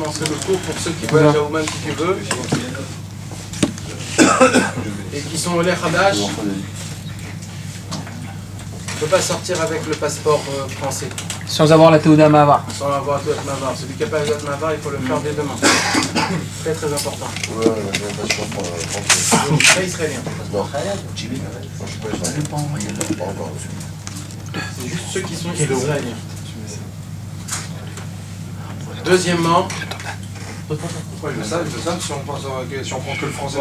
commencerai le cours pour ceux qui voyagent à Ouman, si tu veux. Et qui sont au Lech Hadash. On ne peut pas sortir avec le passeport français. Sans avoir la Théouda Mavar. Sans avoir la Théouda Mavar. Celui qui n'a pas la Théouda Mavar, il faut le faire dès demain. Très très important. Ouais, j'ai un passeport français. Donc, pas israélien. C'est juste ceux qui sont israéliens. Deuxièmement, Ouais, je sais si on prend que le français.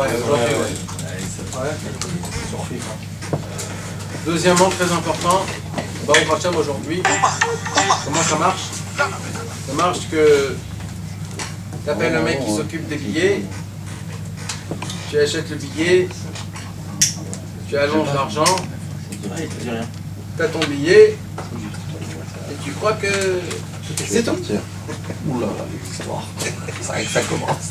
Deuxièmement, très important, Baruch Hashem aujourd'hui, comment ça marche? Ça marche que tu appelles le mec qui s'occupe des billets, tu achètes le billet, tu allonges l'argent, tu as ton billet, et tu crois que c'est tout. Oula, l'histoire. Ça commence.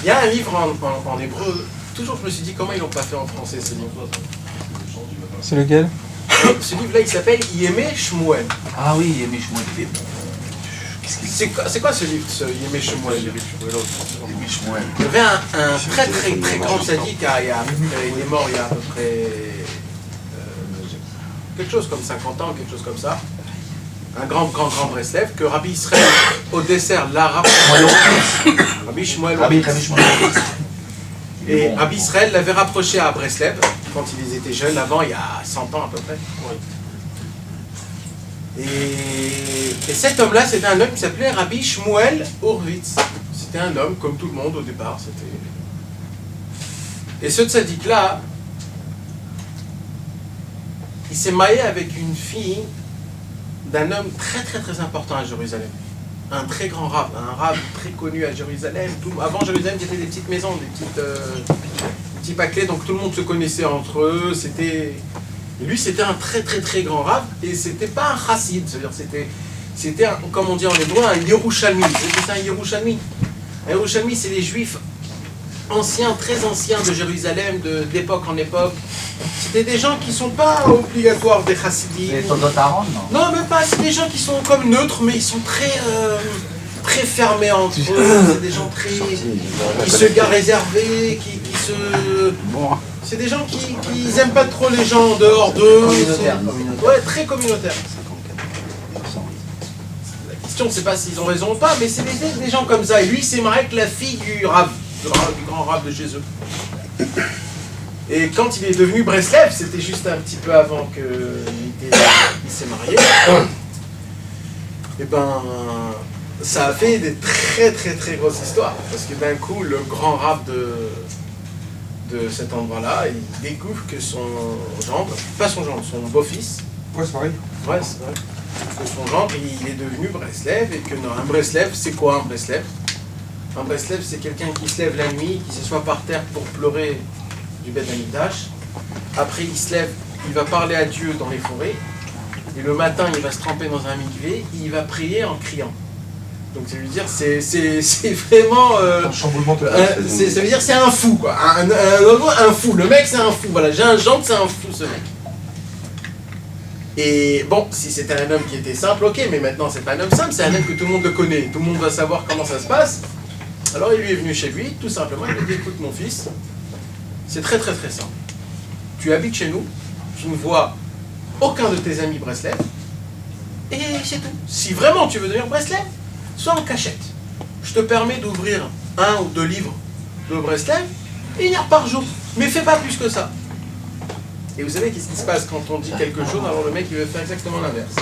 Il y a un livre en hébreu, toujours je me suis dit comment ils l'ont pas fait en français ce livre. C'est lequel? Ce livre-là il s'appelle Yemé Shmuel. Ah oui, Yemé Shmuel, il est bon. C'est quoi ce livre, ce Yemé Shmuel? Yemé Shmuel. Il y avait un très très grand sadique, il est mort il y a à peu près quelque chose comme 50 ans, quelque chose comme ça. Un grand Breslev, que Rabbi Israël, au dessert, l'a rapproché. Rabbi Shmuel. Et Rabbi Israël l'avait rapproché à Breslev, quand ils étaient jeunes, avant, il y a 100 ans à peu près. Et cet homme-là, c'était un homme qui s'appelait Rabbi Shmuel Horvitz. C'était un homme, comme tout le monde au départ. Et ce tzaddik-là, il s'est marié avec une fille d'un homme très très très important à Jérusalem. Un très grand rave, un rave très connu à Jérusalem. Avant Jérusalem, c'était des petites maisons, des petits paquets, donc tout le monde se connaissait entre eux. Et lui, c'était un très très très grand rave, et c'était pas un chassid, c'est-à-dire c'était comme on dit en hébreu, un Yerushalmi. C'était un Yerushalmi. Un Yerushalmi, c'est les juifs anciens, très anciens de Jérusalem, d'époque en époque. C'était des gens qui ne sont pas obligatoires des chassidim. Les Todotaron, non? Non, même pas. C'est des gens qui sont comme neutres, mais ils sont très fermés entre eux. C'est des gens qui se gardent réservés, qui se... C'est des gens qui n'aiment pas trop les gens en dehors d'eux. Ouais, très communautaires. La question, c'est pas s'ils ont raison ou pas, mais c'est des gens comme ça. Et lui, il s'est marié avec la fille du rave, du grand rave de chez eux. Et quand il est devenu Breslev, c'était juste un petit peu avant qu'il s'est marié, et ben ça a fait des très très très grosses histoires. Parce que d'un coup, le grand rave de cet endroit-là, il découvre que son gendre, pas son gendre, son beau-fils. Ouais, c'est pareil. Ouais, c'est vrai. Que son gendre, il est devenu Breslev, et que non, un Breslev, c'est quoi un Breslev? Un Breslev, c'est quelqu'un qui se lève la nuit, qui s'assoit par terre pour pleurer du Beth Amikdash. Après, il se lève, il va parler à Dieu dans les forêts, et le matin, il va se tremper dans un mikvé, et il va prier en criant. Donc, ça veut dire, c'est vraiment... Un chamboulement total. Ça veut dire, c'est un fou, quoi. Un fou. Le mec, c'est un fou. Voilà, j'ai un gendre, c'est un fou, ce mec. Et bon, si c'était un homme qui était simple, ok, mais maintenant, c'est pas un homme simple, c'est un homme que tout le monde le connaît. Tout le monde va savoir comment ça se passe. Alors, il lui est venu chez lui, tout simplement, il lui a dit, écoute, mon fils, c'est très très très simple. Tu habites chez nous, tu ne vois aucun de tes amis Breslev, et c'est tout. Si vraiment tu veux devenir Breslev, sois en cachette. Je te permets d'ouvrir 1 ou 2 livres de Breslev, et 1 heure par jour. Mais fais pas plus que ça. Et vous savez qu'est-ce qui se passe quand on dit quelque chose, alors le mec il veut faire exactement l'inverse.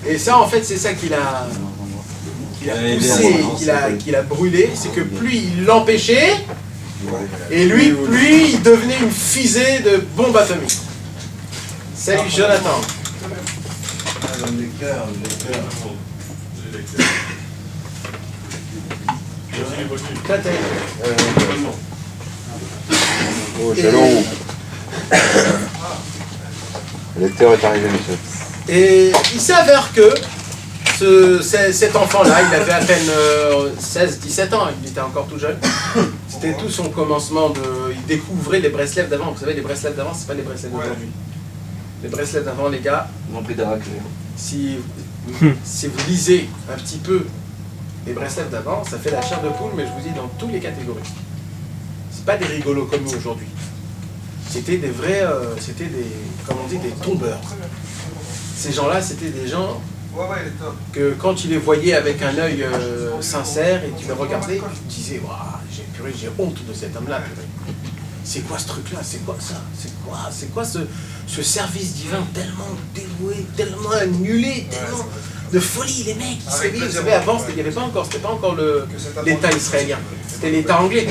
Et ça en fait c'est ça qu'il a poussé, qu'il a brûlé, c'est que plus il l'empêchait, et lui, plus il devenait une fusée de bombes atomiques. Salut Jonathan. Oh, shalom. Le lecteur est arrivé, monsieur. Et il s'avère que cet enfant-là, il avait à peine 16-17 ans, il était encore tout jeune. C'était tout son commencement il découvrait les Breslev d'avant. Vous savez, les Breslev d'avant, c'est pas les Breslev d'aujourd'hui. Les Breslev d'avant, les gars, Ils ont pris des raclés. si Si vous lisez un petit peu les Breslev d'avant, ça fait la chair de poule, mais je vous dis dans toutes les catégories. C'est pas des rigolos comme nous aujourd'hui. C'était des vrais, comme on dit, des tombeurs. Ces gens-là, c'était des gens que quand tu les voyais avec un œil sincère et tu les regardais, tu te disais, waouh, j'ai honte de cet homme-là. C'est quoi ce truc-là? C'est quoi ça? C'est quoi ce service divin tellement dévoué, tellement annulé, tellement de folie, les mecs, ils se réveillent. Vous savez, avant, c'était pas encore l'État israélien, c'était l'État anglais.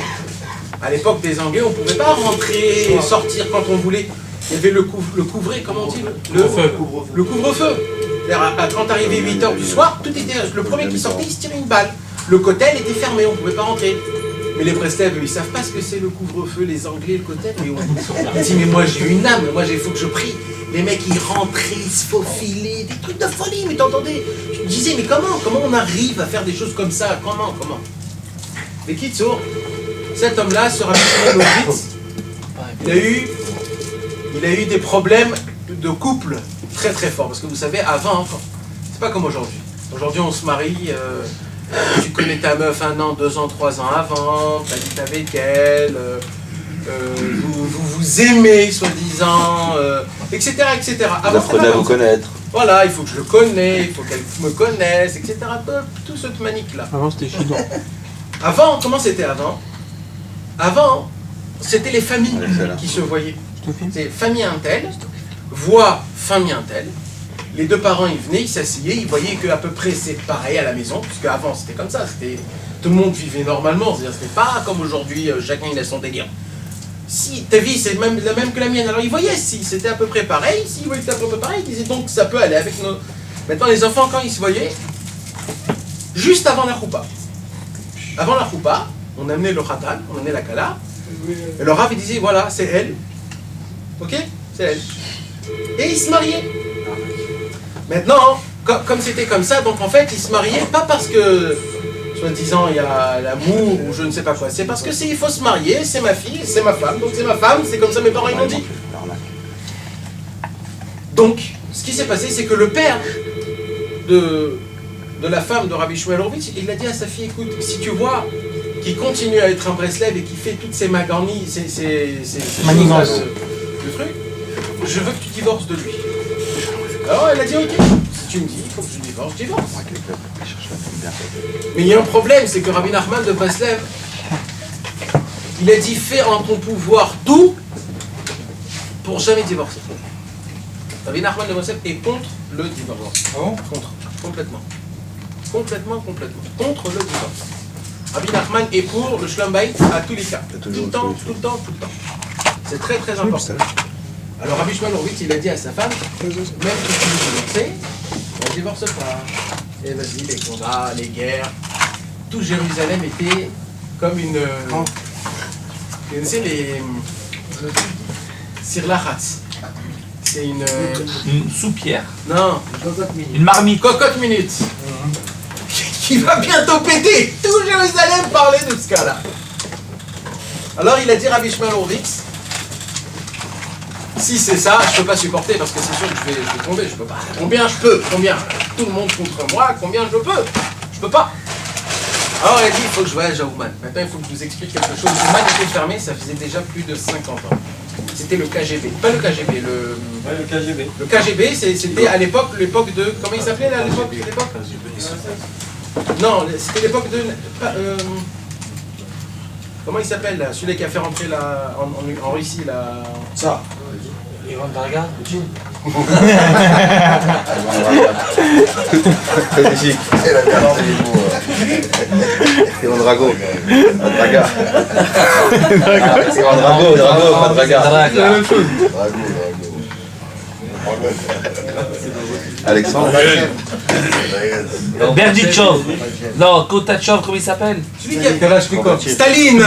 À l'époque des Anglais, on ne pouvait pas rentrer et sortir quand on voulait. Il y avait le couvret, comment on dit? Le couvre-feu. Quand arrivait 8h du soir, tout était, le premier qui sortait, il se tirait une balle. Le cotel était fermé, on ne pouvait pas rentrer. Mais les Breslev, ils ne savent pas ce que c'est le couvre-feu, les Anglais, le cotel. Ils disent, mais moi j'ai une âme, moi il faut que je prie. Les mecs, ils rentraient, ils se faufilaient, des trucs de folie, mais t'entendais? Je me disais, mais comment on arrive à faire des choses comme ça? Comment? Mais Kitsour, cet homme-là, ce Rabbi Shmuel Horowitz, il a eu des problèmes de couple très très forts. Parce que vous savez, avant, c'est pas comme aujourd'hui. Aujourd'hui, on se marie, tu connais ta meuf 1 an, 2 ans, 3 ans avant, t'habites avec elle, vous aimez, soi-disant, etc. Vous apprenez à vous connaître. Voilà, il faut que je le connaisse, il faut qu'elle me connaisse, etc. Tout cette manique-là. Avant, c'était chinois. Avant, comment c'était avant? Avant, c'était les familles qui se voyaient. C'est famille un tel, voit famille un tel. Les deux parents, ils venaient, ils s'asseyaient, ils voyaient qu'à peu près c'est pareil à la maison, puisque avant c'était comme ça, tout le monde vivait normalement, c'est-à-dire c'était pas comme aujourd'hui, chacun il a son délire. Si ta vie c'est la même que la mienne, alors ils voyaient si c'était à peu près pareil, s'ils voyaient que c'était à peu près pareil, ils disaient donc ça peut aller avec nos... Maintenant les enfants, quand ils se voyaient, juste avant la choupa. Avant la choupa, on amenait le khatan, on amenait la kala, et le rav il disait voilà, c'est elle, ok? C'est elle. Et ils se mariaient. Maintenant, comme c'était comme ça, donc en fait, ils se mariaient pas parce que, soi-disant, il y a l'amour ou je ne sais pas quoi. C'est parce que il faut se marier, c'est ma fille, c'est ma femme, donc c'est ma femme, c'est comme ça mes parents ils m'ont dit. Donc, ce qui s'est passé, c'est que le père de la femme de Rabbi Shmuel Horowitz, il a dit à sa fille, écoute, si tu vois qu'il continue à être un Breslev et qu'il fait toutes ces magarnies, ces manigances, le truc, je veux que tu divorces de lui. Alors elle a dit ok, si tu me dis, il faut que je divorce, je divorce. Mais il y a un problème, c'est que Rabbi Nachman de Breslev, il a dit fais en ton pouvoir tout pour jamais divorcer. Rabbi Nachman de Breslev est contre le divorce. Oh. Contre, complètement. Complètement. Contre le divorce. Rabbi Nachman est pour le Shlom Bayit à tous les cas. Tout le temps. C'est très très important. Alors Rabbi Shmuel Horowitz, il a dit à sa femme, même si tu veux divorcer, on ne divorce pas. Et vas-y, les combats, les guerres, tout Jérusalem était comme une... Vous savez, les... Sirlachatz. C'est une soupière. Non. Une marmite. Cocotte minute. Qui va bientôt péter. Tout Jérusalem parlait de ce cas-là. Alors il a dit Rabbi Shmuel Horowitz, si c'est ça, je peux pas supporter parce que c'est sûr que je vais tomber, je peux pas. Combien je peux? Combien? Tout le monde contre moi, combien je peux? Je peux pas. Alors il a dit, il faut que je voyage à Ouman. Maintenant il faut que je vous explique quelque chose. Ouman était fermé, ça faisait déjà plus de 50 ans. C'était le KGB. Pas le KGB, le KGB. Le KGB, c'était à l'époque de... Comment il s'appelait à l'époque? Non, c'était l'époque de... Comment il s'appelle là? Celui qui a fait rentrer en Russie là. Ça. Ivan Draga. Magnifique. Ivan Drago. Draga. Ivan Drago, pas Draga. C'est la même chose. Drago. Alexandre. Berdichov. Non, Kotachov, comment il s'appelle? Celui qui a... Staline.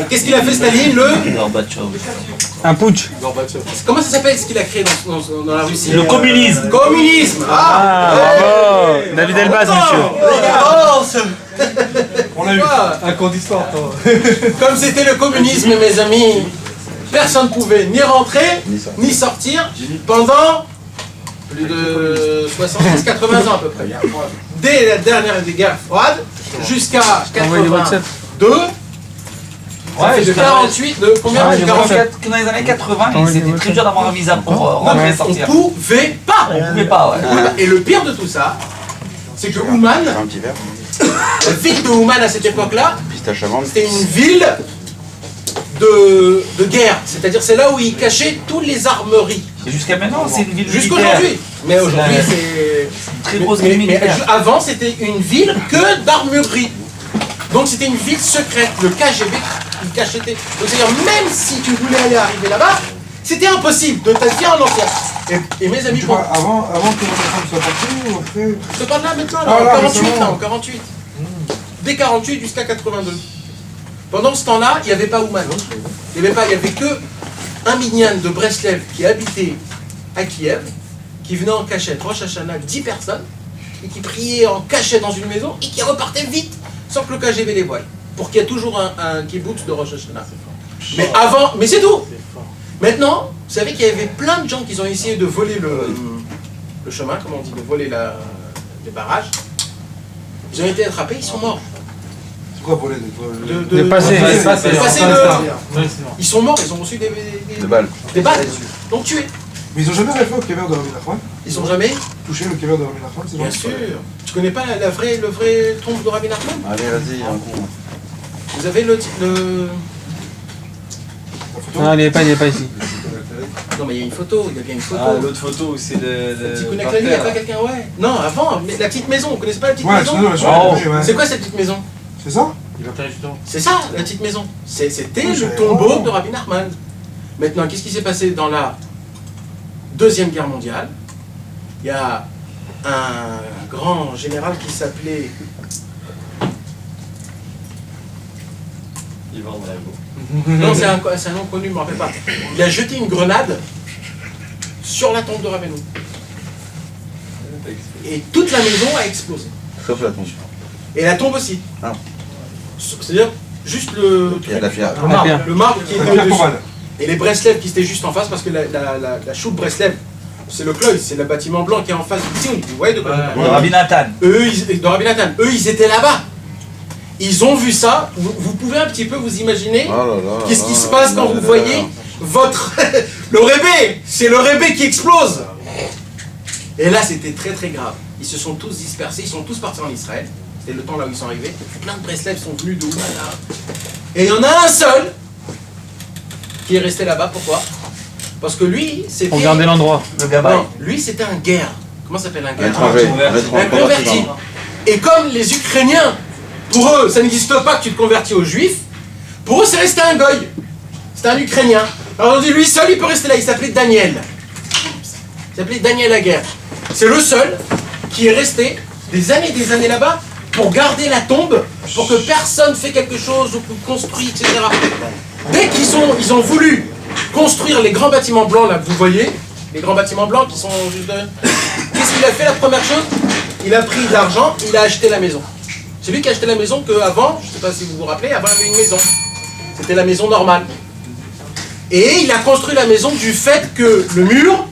Qu'est-ce qu'il a fait Staline? Gorbatchev. Un putsch. Comment ça s'appelle ce qu'il a créé dans la Russie? Le communisme. Communisme. Bravo. David Elbaz, monsieur. On a eu un cours d'histoire, toi. Comme c'était le communisme, mes amis, personne ne pouvait ni rentrer, ni sortir pendant plus de 70-80 ans à peu près. Dès la dernière des guerres froides, jusqu'à 82, ça fait de 48, de combien de 44, dans les années 80, c'était très dur d'avoir un visa pour rentrer et on sortir. pouvait pas. On pouvait pas, ouais. Et le pire de tout ça, c'est que Ouman, Un petit verre. la ville de Ouman à cette époque-là, Pistache amande. c'était une ville de guerre. C'est-à-dire c'est là où ils cachaient toutes les armeries. Et jusqu'à maintenant, c'est une ville militaire. Jusqu'aujourd'hui. Mais aujourd'hui, C'est c'est... une très grosse ville militaire. Avant, c'était une ville que d'armurerie. Donc c'était une ville secrète. Le KGB, il cachait... Donc c'est-à-dire, même si tu voulais aller arriver là-bas, c'était impossible de t'assurer en ancien. Et mes amis... Tu vois, avant que votre femme soit partie ou après? Je te parle là maintenant, là, Ah, en là, 48, récemment. là, en 48. Dès 48 jusqu'à 82. Pendant ce temps-là, il n'y avait pas Ouman. Il n'y avait que un minyan de Breslev qui habitait à Kiev, qui venait en cachette, Rosh Hashanah, 10 personnes, et qui priaient en cachette dans une maison, et qui repartaient vite, sans que le KGB les voie. Pour qu'il y ait toujours un kibbutz de Rosh Hashanah. Mais avant, mais c'est tout. Maintenant, vous savez qu'il y avait plein de gens qui ont essayé de voler le chemin, comment on dit, de voler les barrages. Ils ont été attrapés, ils sont morts. C'est quoi voler De passer. Ils sont morts, ils ont reçu des balles. Des balles, donc tués. Mais ils ont jamais refait au kéver de Rabbi Nachman? Ils ont jamais, Touché le kéver de Rabbi Nachman, c'est bien sûr. Tu connais pas le vrai tombe de Rabbi Nachman? Allez, vas-y, un coup. Vous avez le... Non, il n'est pas ici. Non mais il y a une photo, il y a bien une photo. Ah, l'autre photo où c'est le. Petit Kounakali, il n'y a pas quelqu'un, ouais. Non, avant, mais la petite maison, vous connaissez pas la petite Ouais, maison? C'est quoi cette petite maison? C'est ça? C'est ça, la petite maison. C'était Oui, le c'est- tombeau de Rabbi Nachman. Maintenant, qu'est-ce qui s'est passé dans la Deuxième Guerre mondiale? Il y a un grand général qui s'appelait... Yvan Drago. Non, c'est un nom connu, je ne me rappelle pas. Il a jeté une grenade sur la tombe de Rabbeinu. Et toute la maison a explosé. Sauf la tombe. Et la tombe aussi. Ah. C'est-à-dire, juste le Il y a de la pierre. le marbre qui La était pierre au-dessus. corale. Et les Breslev qui étaient juste en face, parce que la choupe Breslev, c'est le Kloï, c'est le bâtiment blanc qui est en face du Tsioun. Vous voyez de quoi je parle? Rabbi Nathan. De Rabbi Nathan. Eux, ils étaient là-bas. Ils ont vu ça. Vous pouvez un petit peu vous imaginer Oh là là. qu'est-ce qui se passe quand vous voyez votre... le rébé. C'est le rébé qui explose. Et là, c'était très très grave. Ils se sont tous dispersés, ils sont tous partis en Israël. C'était le temps là où ils sont arrivés. Plein de Breslev sont venus de Ouman là. Et il y en a un seul qui est resté là-bas. Pourquoi? Parce que lui, c'était... Pour garder l'endroit. Le gabaï. Non, lui, c'était un guerre. Comment ça s'appelle un Un guerre? étranger. Un converti. Et comme les Ukrainiens, pour eux, ça n'existe pas que tu te convertis aux Juifs, pour eux, c'est resté un goy. C'était un Ukrainien. Alors on dit, lui seul, il peut rester là. Il s'appelait Daniel. Il s'appelait Daniel Laguerre. C'est le seul qui est resté des années là-bas pour garder la tombe, pour que personne fait quelque chose ou construit, etc. Dès ils ont voulu construire les grands bâtiments blancs là que vous voyez, les grands bâtiments blancs qui sont juste... Qu'est-ce qu'il a fait la première chose? Il a pris de l'argent, il a acheté la maison. C'est lui qui a acheté la maison qu'avant, je ne sais pas si vous vous rappelez, avant il y avait une maison. C'était la maison normale. Et il a construit la maison du fait que le mur,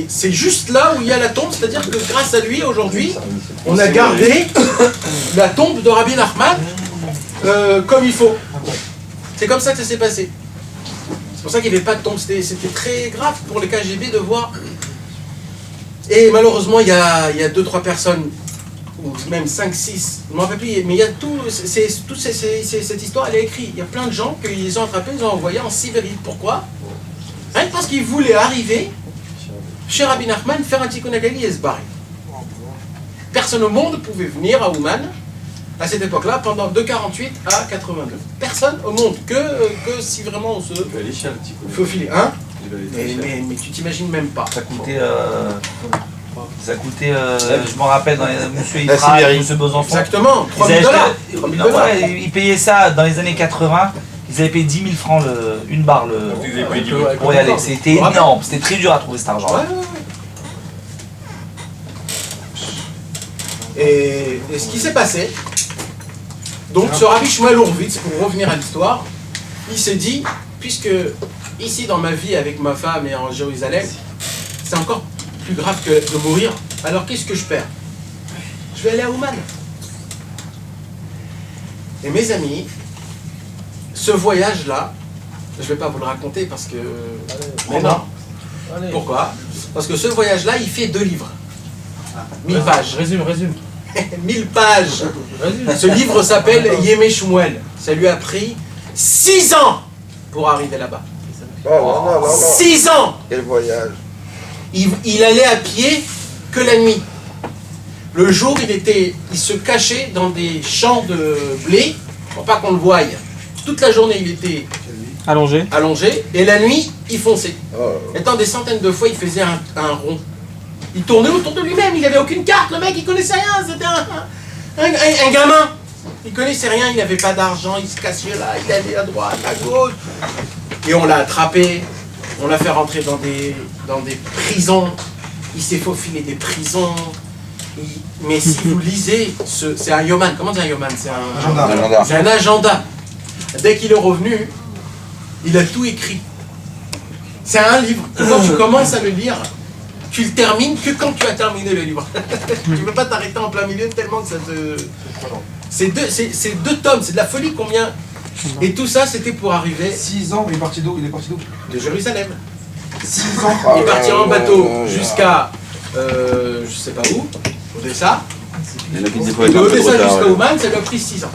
c'est juste là où il y a la tombe, c'est-à-dire que grâce à lui, aujourd'hui, on a gardé la tombe de Rabbi Nachman comme il faut. C'est comme ça que ça s'est passé. C'est pour ça qu'il n'y avait pas de tombe. C'était très grave pour les KGB de voir. Et malheureusement, il y a 2-3 personnes, ou même 5-6, je ne m'en rappelle plus, mais il y a cette histoire, elle est écrite. Il y a plein de gens qu'ils ont attrapés, ils ont envoyé en Sibérie. Pourquoi? Rien que parce qu'ils voulaient arriver chez Rabbi Nachman, faire un tikkun hagali et se barrer. Personne au monde pouvait venir à Ouman à cette époque-là, pendant de 48 à 82. Personne au monde, que si vraiment on se faufilait. Hein? Mais tu t'imagines même pas. Ça coûtait, je me rappelle, dans les Monsieur Itra, Sibérie. Monsieur Besançon. Exactement, Ils avaient 3000 $. acheté- 3000 non, ouais, ils payaient ça dans les années 80. Ils avaient payé 10 000 francs une barre pour y aller. C'était énorme, c'était très dur à trouver cet argent. Ouais. Et ce qui s'est passé, donc ce Rabbi Shmuel Horowitz, pour revenir à l'histoire, il s'est dit, puisque ici dans ma vie avec ma femme et en Jérusalem, c'est encore plus grave que de mourir. Alors qu'est-ce que je perds? Je vais aller à Ouman. Et mes amis, ce voyage-là, je ne vais pas vous le raconter parce que... Mais non. Pourquoi? Parce que ce voyage-là, il fait 2 livres. 1000 pages. Résume. 1000 pages. Ce livre s'appelle Yémé Shmuel. Ça lui a pris 6 ans pour arriver là-bas. Oh, non, non, non, non. 6 ans! Quel voyage. Il allait à pied que la nuit. Le jour, il se cachait dans des champs de blé pour pas qu'on le voie. Toute la journée, il était Allongé. allongé et la nuit, il fonçait. Oh. Et tant des centaines de fois, il faisait un rond. Il tournait autour de lui-même, il n'avait aucune carte, le mec, il connaissait rien, c'était un gamin. Il connaissait rien, il n'avait pas d'argent, il se cachait là, il allait à droite, à gauche. Et on l'a attrapé, on l'a fait rentrer dans des prisons, il s'est faufilé des prisons. Mais si vous lisez, c'est un yoman, comment dire un yoman? C'est un agenda. Dès qu'il est revenu, il a tout écrit. C'est un livre. Quand tu commences à le lire, tu le termines que quand tu as terminé le livre. Tu ne peux pas t'arrêter en plein milieu tellement que ça te... C'est 2 tomes, c'est de la folie combien. Et tout ça, c'était pour arriver 6 ans, il est parti d'où? de Jérusalem. 6 ans. Il est parti en bateau jusqu'à, je sais pas où, Odessa. Il y en a qui disent Et faut être de un peu Odessa trop tard. jusqu'à Ouman, ça lui a pris 6 ans.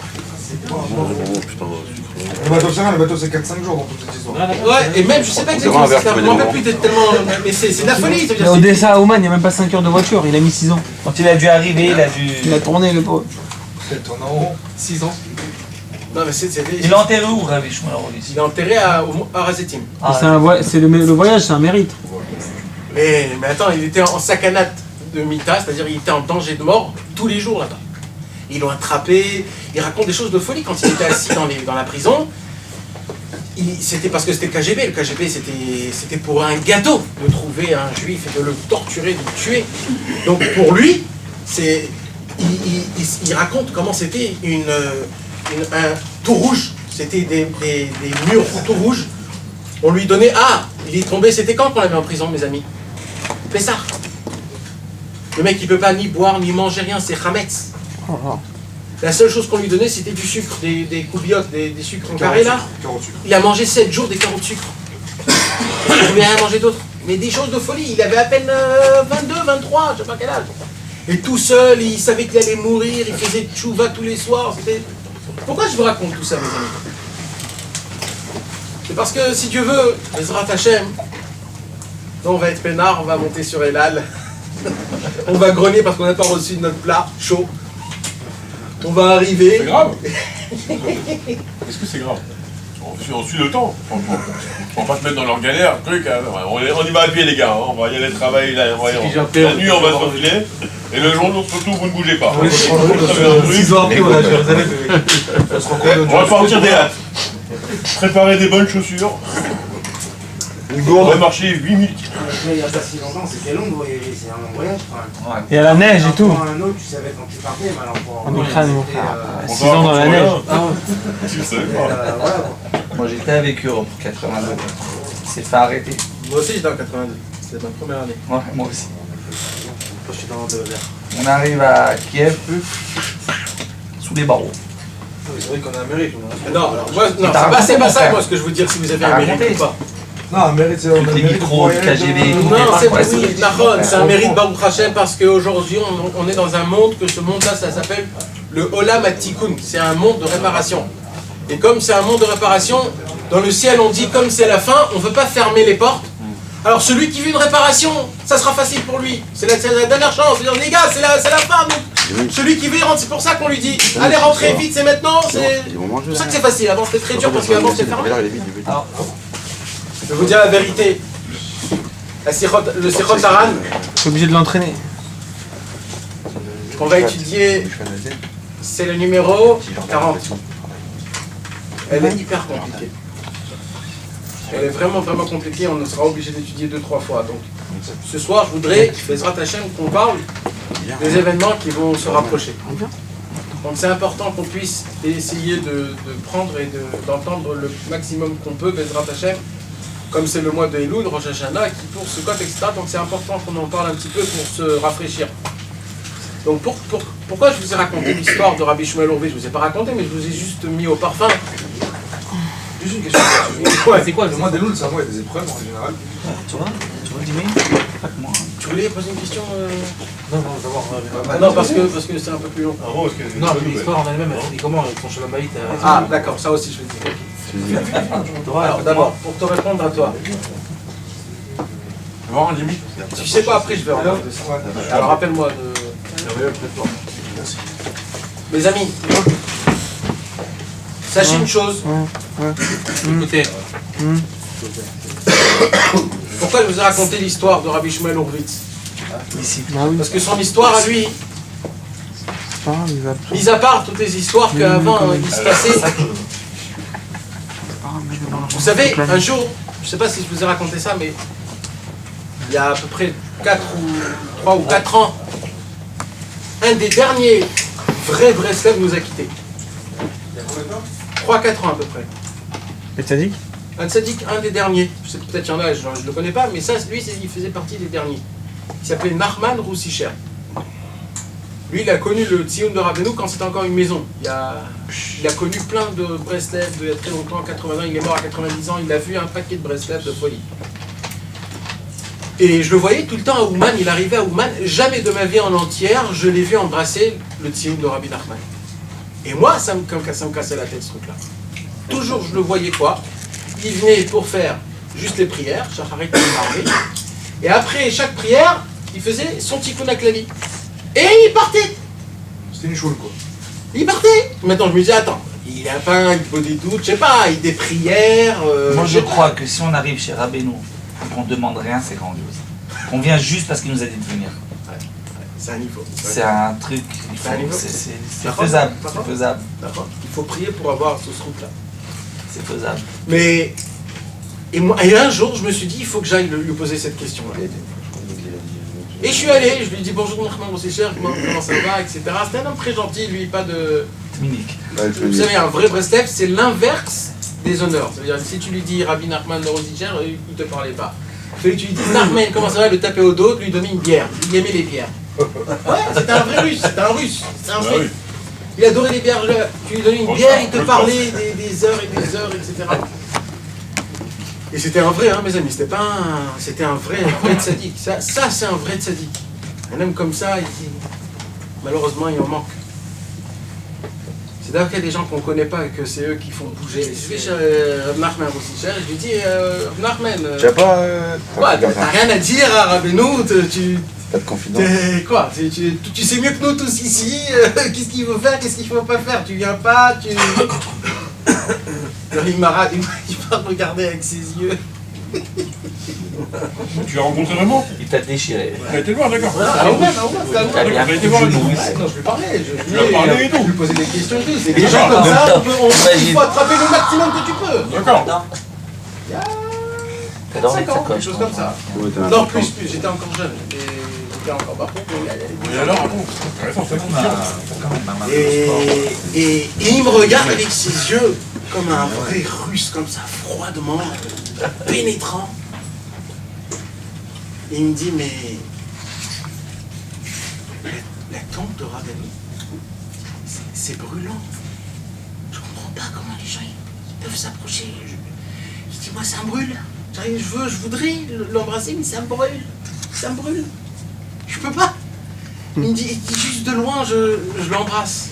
Le bateau, c'est rien, le bateau c'est 4-5 jours dans toute cette histoire. Ouais, et même, je sais pas exactement, C'est je m'en rappelle plus d'être tellement... Mais c'est de la folie, ça veut Mais dire... Odessa à Oman, il n'y a même pas 5 heures de voiture, il a mis 6 ans. Quand il a dû arriver, il a dû... Il a tourné le pauvre. Elle tourne en rond. 6 ans. Non, mais Il est enterré où, Ravi Shmuel il est enterré à Harazetim. C'est le voyage, c'est un mérite. Mais attends, il était en sakanat de Mita, c'est-à-dire il était en danger de mort tous les jours là-bas. Ils l'ont attrapé, il raconte des choses de folie quand il était assis dans la prison. C'était parce que c'était le KGB. Le KGB, c'était pour un gâteau de trouver un juif et de le torturer, de le tuer. Donc pour lui, il raconte comment c'était un tout rouge. C'était des murs tout rouges. On lui donnait... Ah, il est tombé, c'était quand qu'on l'avait en prison, mes amis? Pessah. Le mec, il peut pas ni boire, ni manger, rien, c'est Hametz. La seule chose qu'on lui donnait, c'était du sucre, des coubiottes, des sucres en carré là. Il a mangé 7 jours des carreaux de sucre. Il ne pouvait rien manger d'autre. Mais des choses de folie. Il avait à peine 22, 23, je sais pas quel âge. Et tout seul, il savait qu'il allait mourir, il faisait tchouva tous les soirs. Pourquoi je vous raconte tout ça, mes amis? C'est parce que si Dieu veut, Ezrat Hashem, on va être peinard, on va monter sur Elal. On va grogner parce qu'on n'a pas reçu notre plat chaud. On va arriver. C'est grave. Est-ce que c'est grave? On suit le temps. On va pas se mettre dans leur galère. Truc, hein. On y va à pied, les gars. On va y aller travailler. La nuit, on va se refiler. Et le jour, surtout, vous ne bougez pas. 6 ans après, on a Jérusalem. On va partir des hâtes. Préparer des bonnes chaussures. On va marcher 8000 km. Il n'y a pas si longtemps, c'était long, c'est un long voyage quand même. Il y a la neige et tout. Pour un autre, tu savais quand tu partais, mais alors pour En Ukraine, mon c'était, frère. 6 ans dans la neige. Tu le savais pas. voilà, quoi. Moi j'étais avec eux pour 82. Il s'est fait arrêter. Moi aussi, j'étais en 82. C'était ma première année. Ouais, moi aussi. Je suis dans le On arrive à Kiev, sous les barreaux. C'est vrai qu'on a un mérite. Non, alors, moi, non, T'as raconté, c'est pas mon ça, frère. moi, ce que je veux dire, si vous avez T'as un mérite raconté. ou pas. Non, un mérite, c'est Toutes les micros, le KGB et tout. Non, c'est Ouais, oui, Nahon, c'est un mérite Baruch Hashem parce qu'aujourd'hui, on est dans un monde que ce monde-là, ça s'appelle le Olam HaTikun. C'est un monde de réparation. Et comme c'est un monde de réparation, dans le ciel, on dit comme c'est la fin, on ne veut pas fermer les portes. Alors celui qui veut une réparation, ça sera facile pour lui. C'est la dernière chance. C'est-à-dire, les gars, c'est la fin. Donc, celui qui veut y rentrer, c'est pour ça qu'on lui dit allez, rentrez vite, c'est maintenant. C'est pour ça que c'est facile. Avant, c'était très dur parce qu'avant, c'était fermé. Alors, je vais vous dire la vérité. Le Sichot Haran, Je suis obligé de l'entraîner. qu'on va étudier, c'est le numéro 40. Elle est hyper compliquée. Elle est vraiment compliquée, on sera obligé d'étudier 2-3 fois. Donc, ce soir, je voudrais, Bezrat Hashem, qu'on parle des événements qui vont se rapprocher. Donc c'est important qu'on puisse essayer de prendre et d'entendre le maximum qu'on peut, Bezrat Hashem, comme c'est le mois de Elul, Rosh Hashanah, qui pour Sukkot, etc. Donc c'est important qu'on en parle un petit peu pour se rafraîchir. Donc pourquoi je vous ai raconté l'histoire de Rabbi Shmuel Horvitz? Je ne vous ai pas raconté, mais je vous ai juste mis au parfum. Juste une question. Ouais. C'est quoi Le mois des loups, c'est un mois, il y a des épreuves en général. Tu vois, dis-moi. Pas que moi. Tu voulais poser une question Non, d'abord. Non, parce que c'est un peu plus long. En gros, parce que Non, mais l'histoire en elle-même, elle dit comment ton Shalom Bayit. Ah, d'accord, ça aussi je vais dire. Alors d'abord, pour te répondre à toi. Tu vas voir un limite. Si je sais pas, après je vais regarder. Alors rappelle-moi de... Mes amis, sachez une chose. Écoutez. Pourquoi je vous ai raconté l'histoire de Rabbi Shmuel Horvitz? Parce que son histoire à lui, mis à part toutes les histoires qu'avant il se passait. Vous savez, un jour, je ne sais pas si je vous ai raconté ça, mais il y a à peu près 3 ou 4 ans, un des derniers vrais Breslev nous a quittés. 3-4 ans à peu près. Et t'as dit? Un tzaddik, un des derniers. Je sais peut-être qu'il y en a, je ne le connais pas, mais ça, lui, il faisait partie des derniers. Il s'appelait Nachman Roussicher. Lui, il a connu le Tzioun de Rabbeinu quand c'était encore une maison. Il a connu plein de Breslev il y a très longtemps, 80 ans, il est mort à 90 ans, il a vu un paquet de Breslev de folie. Et je le voyais tout le temps à Ouman, il arrivait à Ouman, jamais de ma vie en entière, je l'ai vu embrasser le Tzioun de Rabbi Nachman. Et moi, ça me cassait la tête ce truc-là. Toujours je le voyais quoi? Il venait pour faire juste les prières, Shacharit et Marvi. Et après chaque prière, il faisait son tikkun haklali. Et il partait. C'était une choule, quoi. Il partait. Maintenant je me dis, attends, il a pas des doutes, je sais pas, il des prières. Moi je crois que si on arrive chez Rabbeinu et qu'on demande rien, c'est grandiose. On vient juste parce qu'il nous a dit de venir. C'est un niveau. C'est un truc, c'est faisable. C'est faisable. D'accord. Il faut prier pour avoir ce truc-là. C'est faisable. Mais et un jour, je me suis dit, il faut que j'aille lui poser cette question-là. Et je suis allé, je lui ai dit bonjour Nachman Roussicher, comment ça va, etc. C'était un homme très gentil, lui, pas de... Dominique. Vous savez, un vrai Breslev, c'est l'inverse des honneurs. C'est-à-dire, si tu lui dis Rabbi Nachman Roussicher, il ne te parlait pas. Il fallait que tu lui dises Nachman, comment ça va, le taper au dos, lui donner une bière. Il aimait les bières. Ouais, c'était un vrai russe, c'était un russe. C'était un vrai. Il adorait les bières, tu lui donnais une bière, il te parlait des heures et des heures, etc. Et c'était un vrai, hein, mes amis, c'était un vrai tzaddik. Ça c'est un vrai tzaddik. Un homme comme ça, malheureusement, il en manque. C'est d'ailleurs qu'il y a des gens qu'on ne connaît pas et que c'est eux qui font bouger. Je vais chez Nachman Roussicher, je lui dis, Nachman, Tu n'as pas. quoi, t'as rien à dire à Rabbeinu, Pas de confidence. quoi, tu sais mieux que nous tous ici, qu'est-ce qu'il faut faire, qu'est-ce qu'il ne faut pas faire, tu viens pas, il m'a regardé avec ses yeux. Tu l'as rencontré vraiment? Il t'a déchiré. Tu as été le voir, d'accord. Ah ouais, T'as bien été fait voir le le genou. genou. non, je lui parlais, je lui as parlé et tout. je lui posais des questions et tout. C'est des D'accord. gens comme ça, Imagine. il faut attraper le maximum que tu peux. D'accord. T'as dormi 5 ans, ça quelque chose comme ça. Ouais, t'as un Non, peu de plus, j'étais encore jeune. J'étais encore pas pro. Et alors, raconte. Intéressant, c'est cool. Et il me regarde avec ses yeux comme un vrai russe, comme ça, froidement, pénétrant. Et il me dit, mais la tombe de Rabbeinu, c'est brûlant. Je comprends pas comment les gens ils peuvent s'approcher. Je dis, moi ça me brûle. Je voudrais l'embrasser, mais ça me brûle. Ça me brûle. Je peux pas. Il me dit, juste de loin, je l'embrasse.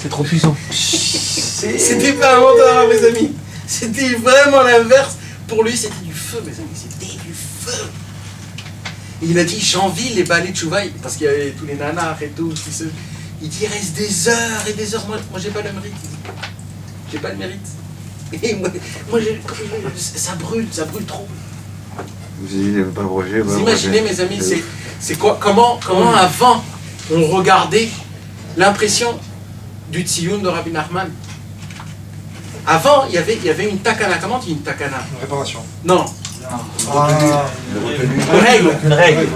C'est trop puissant. C'était pas un menteur, mes amis. C'était vraiment l'inverse. Pour lui, c'était du feu, mes amis. C'était du feu. Et il a dit, j'envie les balais de Chouvaï, parce qu'il y avait tous les nanars et tout. Il dit, il reste des heures et des heures. Moi j'ai pas le mérite. J'ai pas le mérite. Et moi ça brûle trop. Vous n'avez pas brûlé. Vous imaginez, mes amis, c'est quoi, comment avant on regardait l'impression du Tzioun de Rabbi Nachman. Avant, il y avait une takana. Comment on dit une takana? Une réparation. Non. Une règle. Une règle.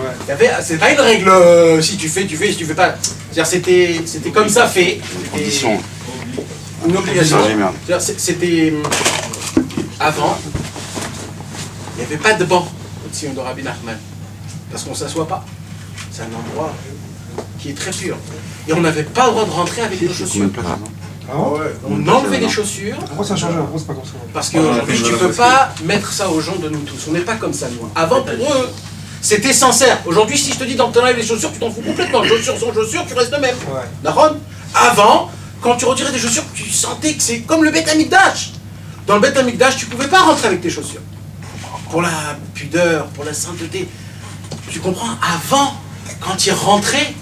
C'est pas une règle, si tu fais, si tu fais pas. C'est-à-dire c'était comme ça fait. Condition. Une obligation. Changer, merde. C'est-à-dire, c'était avant, Il n'y avait pas de banc au-dessus de Rabbi Nachman. Parce qu'on ne s'assoit pas. C'est un endroit qui est très pur. Et on n'avait pas le droit de rentrer avec nos chaussures. Ah ouais. On enlevait les chaussures. Pourquoi ça a changé? Pourquoi c'est pas comme ça? Parce qu'aujourd'hui, tu ne peux pas mettre ça aux gens de nous tous. On n'est pas comme ça, nous. Avant, pour eux, c'était sincère. Aujourd'hui, si je te dis d'enlever les chaussures, tu t'en fous complètement. Chaussures sans chaussures, tu restes le même. Ouais. D'accord? Avant, quand tu retirais des chaussures, tu sentais que c'est comme le Beth Amikdash. Dans le Beth Amikdash, tu ne pouvais pas rentrer avec tes chaussures. Pour la pudeur, pour la sainteté. Tu comprends? Avant, quand ils rentraient,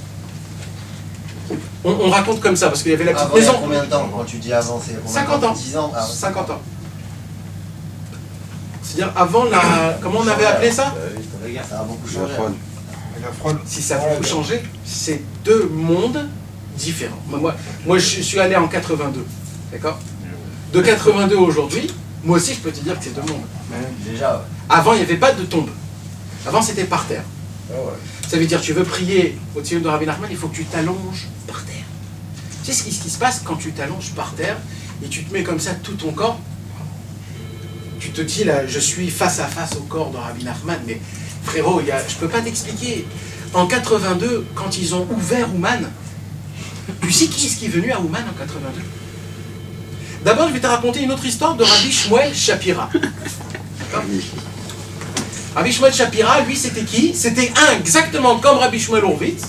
on raconte comme ça, parce qu'il y avait la petite Avant, il y a maison. combien de temps? Quand tu dis avant, c'est combien de 50 temps? ans. 10 ans. Ah, ouais. 50 ans. C'est-à-dire avant la... Comment on avait appelé ça? Ça a beaucoup La changé. fraude. La fraude. Si ça a beaucoup changé, c'est deux mondes différents. Moi, je suis allé en 82, d'accord? De 82 aujourd'hui, moi aussi, je peux te dire que c'est deux mondes. Déjà, ouais. Avant, il n'y avait pas de tombe. Avant, c'était par terre. Ah ouais. Ça veut dire, tu veux prier au Tzion de Rabbi Nachman, il faut que tu t'allonges par terre. Tu sais ce qui se passe quand tu t'allonges par terre et tu te mets comme ça tout ton corps? Tu te dis, là, je suis face à face au corps de Rabbi Nachman, mais frérot, je ne peux pas t'expliquer. En 82, quand ils ont ouvert Ouman, tu sais qui est-ce qui est venu à Ouman en 82? D'abord, je vais te raconter une autre histoire de Rabbi Shmuel Shapira. D'accord? Rabbi Shmuel Shapira, lui, c'était qui? C'était exactement comme Rabbi Shmuel Horvitz.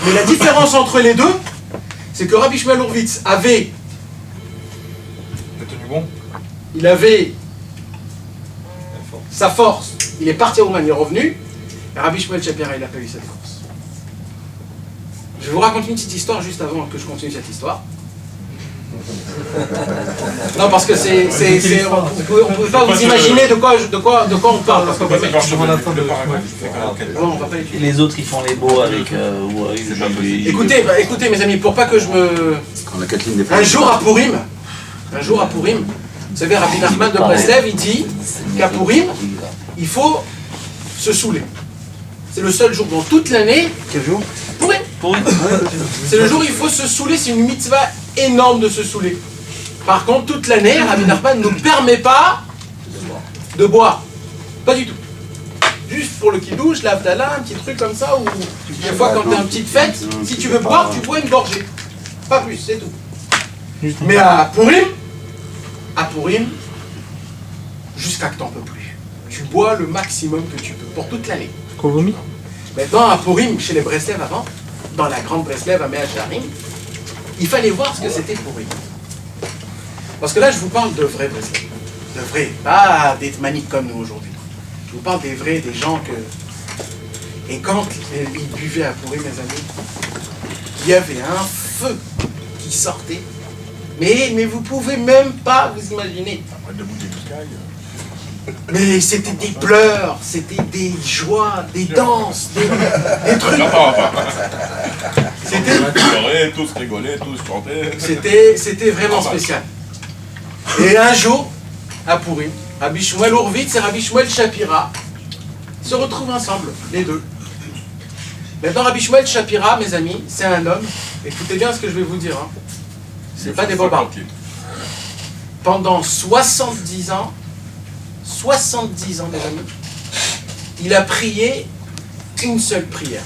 Mais la différence entre les deux, c'est que Rabbi Shmuel Horvitz avait... T'as tenu bon? Il avait sa force. Il est parti à Ouman, il est revenu. Et Rabbi Shmuel Shapira, il n'a pas eu cette force. Je vais vous raconter une petite histoire juste avant que je continue cette histoire. Non, parce que on ne peut pas vous imaginer de quoi on parle. Parce qu'on peut pas- Non, on va pas Et les autres, ils font les beaux avec... Écoutez, mes amis, pour pas que je me... Quand la Kathleen des Un jour à Purim, vous savez, Rabbi Nachman de Breslev, il dit qu'à Purim, il faut se saouler. C'est le seul jour dans toute l'année. Quel jour? Purim. C'est le jour où il faut se saouler, c'est une mitzvah énorme de se saouler. Par contre, toute l'année, Rabbi Nachman ne nous permet pas de boire. Pas du tout. Juste pour le kidouche, l'avdala, un petit truc comme ça, ou des fois quand t'as une petite fête, si tu veux boire, tu bois une gorgée. Pas plus, c'est tout. Mais à Purim, jusqu'à que t'en peux plus. Tu bois le maximum que tu peux, pour toute l'année. Qu'on vomit? Maintenant, à Purim, chez les Breslev avant, dans la grande Breslev à Mea Shearim, il fallait voir ce que c'était Purim. Parce que là, je vous parle de vrais Breslev. De vrais, pas des maniques comme nous aujourd'hui. Je vous parle des vrais, des gens que... Et quand ils buvaient à Purim, mes amis, il y avait un feu qui sortait. Mais vous pouvez même pas vous imaginer. Mais c'était des pleurs, c'était des joies, des danses, des trucs. Tous rigolaient, tous chantaient. C'était vraiment spécial. Et un jour, à Purim, Rabbi Shmuel Horvitz et Rabbi Shmuel Shapira se retrouvent ensemble, les deux. Maintenant, Rabbi Shmuel Shapira, mes amis, c'est un homme, écoutez bien ce que je vais vous dire, hein. C'est pas des bobards. Pendant 70 ans, mes amis, il a prié une seule prière.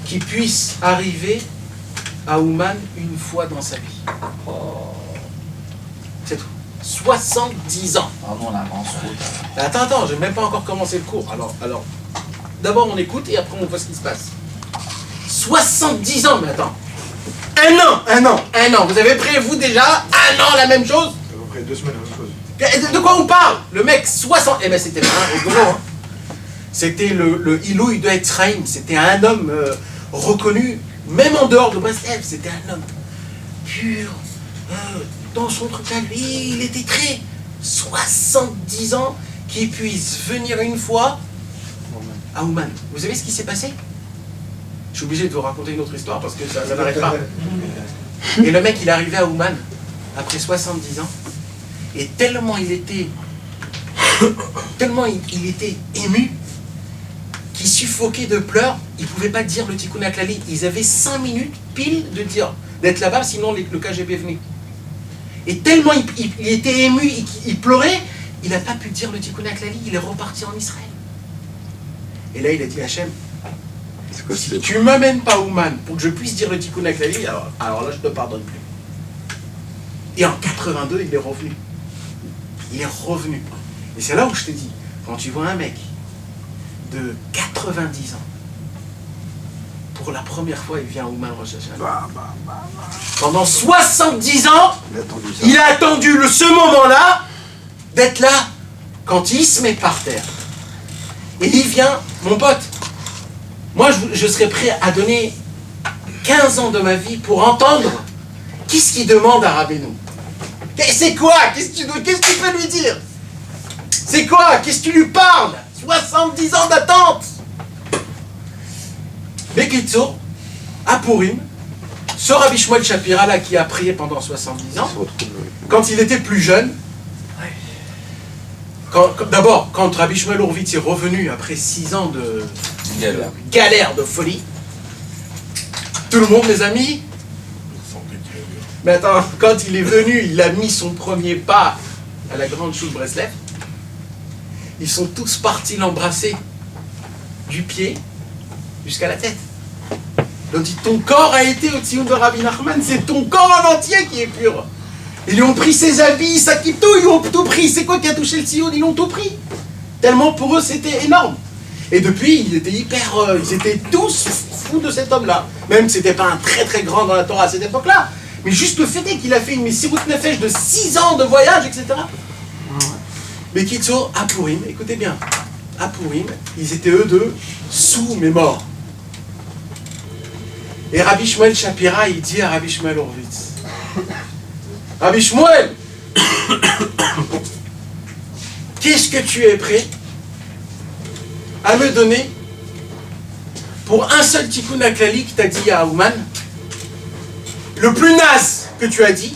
Qu'il puisse arriver à Ouman une fois dans sa vie. C'est tout. 70 ans. Pardon, on avance. Attends, j'ai même pas encore commencé le cours. Alors, d'abord on écoute et après on voit ce qui se passe. 70 ans, mais attends. Un an. Vous avez pris, vous, déjà, un an, la même chose? À peu près 2 semaines, la même chose. De quoi on parle? Le mec, 60... Eh ben, c'était pas un rigolo, hein. C'était le Ilouï de Etzraïm. C'était un homme reconnu, même en dehors de Breslev. C'était un homme pur. Dans son truc à lui, il était très... 70 ans, qu'il puisse venir une fois à Ouman. Vous savez ce qui s'est passé? Je suis obligé de vous raconter une autre histoire parce que ça n'arrête pas. Et le mec, il est arrivé à Ouman après 70 ans. Et tellement il était ému qu'il suffoquait de pleurs. Il ne pouvait pas dire le Tikkun HaKlali. Ils avaient 5 minutes pile d'être là-bas, sinon le KGB venait. Et tellement il était ému, il pleurait il n'a pas pu dire le Tikkun HaKlali, il est reparti en Israël. Et là, il a dit Hachem, si tu ne m'amènes pas Ouman pour que je puisse dire le Tikkun HaKlali, alors là, je ne te pardonne plus. Et en 82, il est revenu. Il est revenu. Et c'est là où je te dis, quand tu vois un mec de 90 ans, pour la première fois, il vient à Ouman Rosh Hashanah. Pendant 70 ans, il a attendu ce moment-là d'être là quand il se met par terre. Et il vient, mon pote, moi je serais prêt à donner 15 ans de ma vie pour entendre qu'est-ce qu'il demande à Rabbeinu. C'est quoi? Qu'est-ce que tu peux lui dire? C'est quoi? Qu'est-ce que tu lui parles? 70 ans d'attente. Bekitsour, à Purim, ce Rabbi Shmuel Shapira là qui a prié pendant 70 ans, quand il était plus jeune, d'abord, quand Rabbi Shmuel Horvitz est revenu après 6 ans de galère, de folie, tout le monde, mes amis, mais attends, quand il est venu, il a mis son premier pas à la grande choule Breslev, ils sont tous partis l'embrasser du pied jusqu'à la tête. Ils ont dit, ton corps a été au Tzion de Rabbi Nachman, c'est ton corps en entier qui est pur. Ils lui ont pris ses habits, sa kiptou, ils lui ont tout pris. C'est quoi qui a touché le Tzion? Ils l'ont tout pris. Tellement pour eux, c'était énorme. Et depuis, ils étaient tous fous de cet homme-là. Même si c'était pas un très très grand dans la Torah à cette époque-là. Mais juste le fait est qu'il a fait une Messirut Nefesh de 6 ans de voyage, etc. Mais Kitso, à Purim, écoutez bien, à Purim, ils étaient eux deux sous mais morts. Et Rabbi Shmuel Shapira, il dit à Rabbi Shmuel Horvitz, Rabbi Shmuel, qu'est-ce que tu es prêt à me donner pour un seul Tikkun HaKlali que tu as dit à Ouman, le plus naze que tu as dit,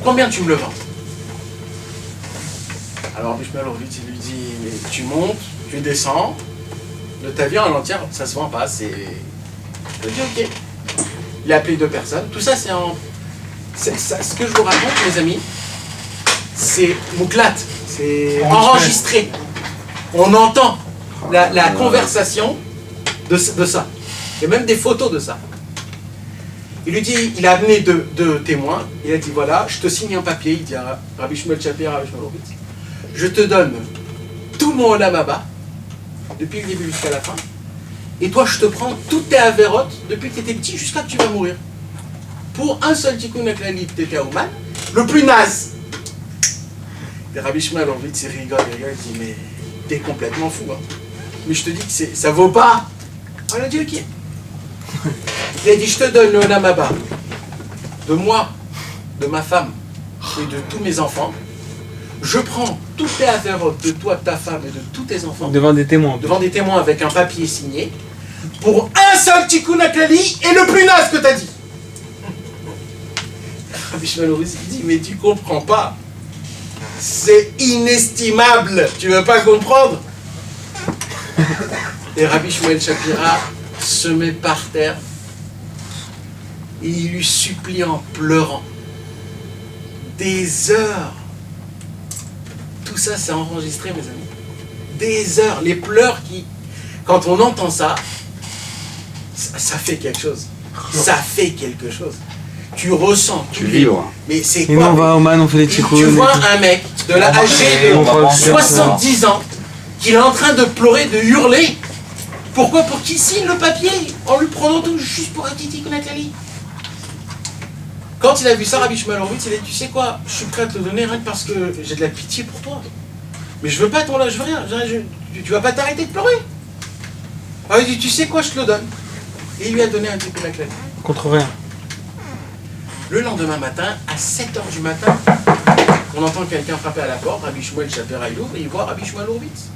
combien tu me le vends? Alors Rabbi Shmuel Horvitz, il lui dit, mais tu montes, tu descends, de ta vie en entière, ça se vend pas, c'est... Je dis ok. Il a appelé 2 personnes, tout ça c'est en... ce que je vous raconte, mes amis, c'est mouklat, c'est enregistré. On entend la conversation de ça. Il y a même des photos de ça. Il lui dit, il a amené deux témoins, il a dit voilà, je te signe un papier, il dit à Rabbi Shmuel Shapira, Rabbi Shmuel Horvitz, je te donne tout mon olam haba, depuis le début jusqu'à la fin, et toi je te prends toutes tes avérotes depuis que tu étais petit jusqu'à que tu vas mourir. Pour un seul Tikkun HaKlali que tu étais à Ouman, le plus naze. Et Rabbi Shmuel Horvitz, il rigole, il dit mais t'es complètement fou, hein. Mais je te dis que ça vaut pas. On a dit ok. Il a dit je te donne le olam haba de moi, de ma femme et de tous mes enfants. Je prends toutes les avérotes de toi, de ta femme et de tous tes enfants. Devant des témoins. Devant des témoins avec un papier signé. Pour un seul Tikkun HaKlali et le plus naze que t'as dit. Rabbi Shmuel Horvitz dit mais tu comprends pas. C'est inestimable. Tu veux pas comprendre? Et Rabbi Shmuel Shapira se met par terre et il lui supplie en pleurant. Des heures. Tout ça, c'est enregistré, mes amis. Des heures. Les pleurs qui... Quand on entend ça, ça fait quelque chose. Ça fait quelque chose. Tu ressens, tu vibres. Mais c'est quoi? Et nous, on va au man, on fait des tikkun. Tu vois un mec de la âgé de 70 ans qui est en train de pleurer, de hurler. Pourquoi? Pour qu'il signe le papier en lui prenant tout juste pour un petit Tikkun HaKlali. Quand il a vu ça, Rabbi Shmuel Horvitz, il a dit, tu sais quoi, je suis prêt à te le donner rien que parce que j'ai de la pitié pour toi. Mais je veux pas ton là, je veux rien. Tu vas pas t'arrêter de pleurer. Alors il dit, tu sais quoi, je te le donne. Et il lui a donné un Tikkun HaKlali. Contre rien. Le lendemain matin, à 7h du matin, on entend quelqu'un frapper à la porte, Rabbi Shmuel Shapira il ouvre et il voit Rabbi Shmuel Horvitz.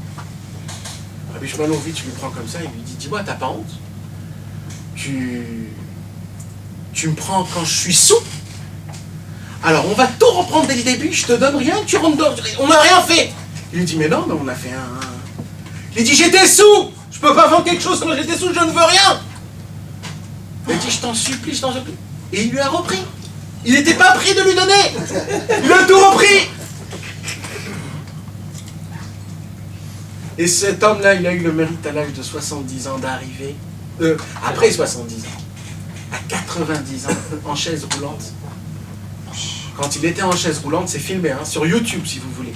Rabbi Shmuel Horvitz lui prend comme ça, il lui dit, dis-moi, t'as pas honte? Tu me prends quand je suis sous? Alors on va tout reprendre dès le début, je te donne rien, tu rentres dehors, on n'a rien fait. Il lui dit, mais non, mais on a fait un... Il dit, j'étais sous, je peux pas vendre quelque chose quand j'étais sous, je ne veux rien. Il dit, je t'en supplie, je t'en supplie. Et il lui a repris. Il n'était pas prêt de lui donner. Il a tout repris. Et cet homme-là, il a eu le mérite à l'âge de 70 ans d'arriver, après 70 ans, à 90 ans, en chaise roulante. Quand il était en chaise roulante, c'est filmé, hein, sur YouTube si vous voulez.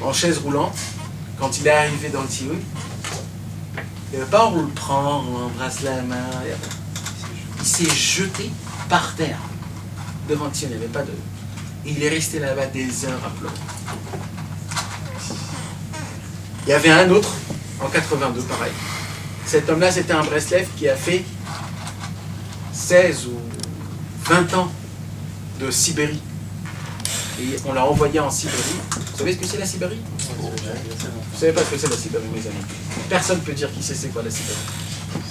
En chaise roulante, quand il est arrivé dans le Tioun, il n'y avait pas on le prend, on embrasse la main. Il s'est jeté par terre devant le Tioun, il n'y avait pas de... Il est resté là-bas des heures à pleurer. Il y avait un autre, en 82, pareil. Cet homme-là, c'était un Breslev qui a fait 16 ou 20 ans de Sibérie. Et on l'a envoyé en Sibérie. Vous savez ce que c'est la Sibérie? Vous ne savez pas ce que c'est la Sibérie, mes amis. Personne ne peut dire qui sait c'est quoi la Sibérie.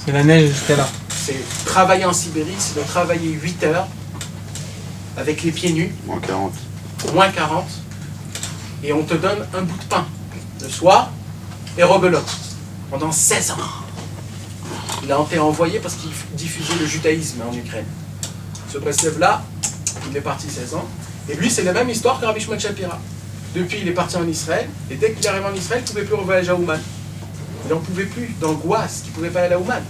C'est la neige jusqu'à là. C'est travailler en Sibérie, c'est de travailler 8 heures avec les pieds nus. Moins 40. Moins 40. Et on te donne un bout de pain le soir et rebelote pendant 16 ans. Il a été envoyé parce qu'il diffusait le judaïsme en Ukraine. Ce Breslev-là, il est parti 16 ans. Et lui, c'est la même histoire que Rabbi Shmuel Shapira. Depuis, il est parti en Israël. Et dès qu'il est arrivé en Israël, il ne pouvait plus revoyager à Ouman. Il n'en pouvait plus, d'angoisse, qu'il ne pouvait pas aller à Ouman.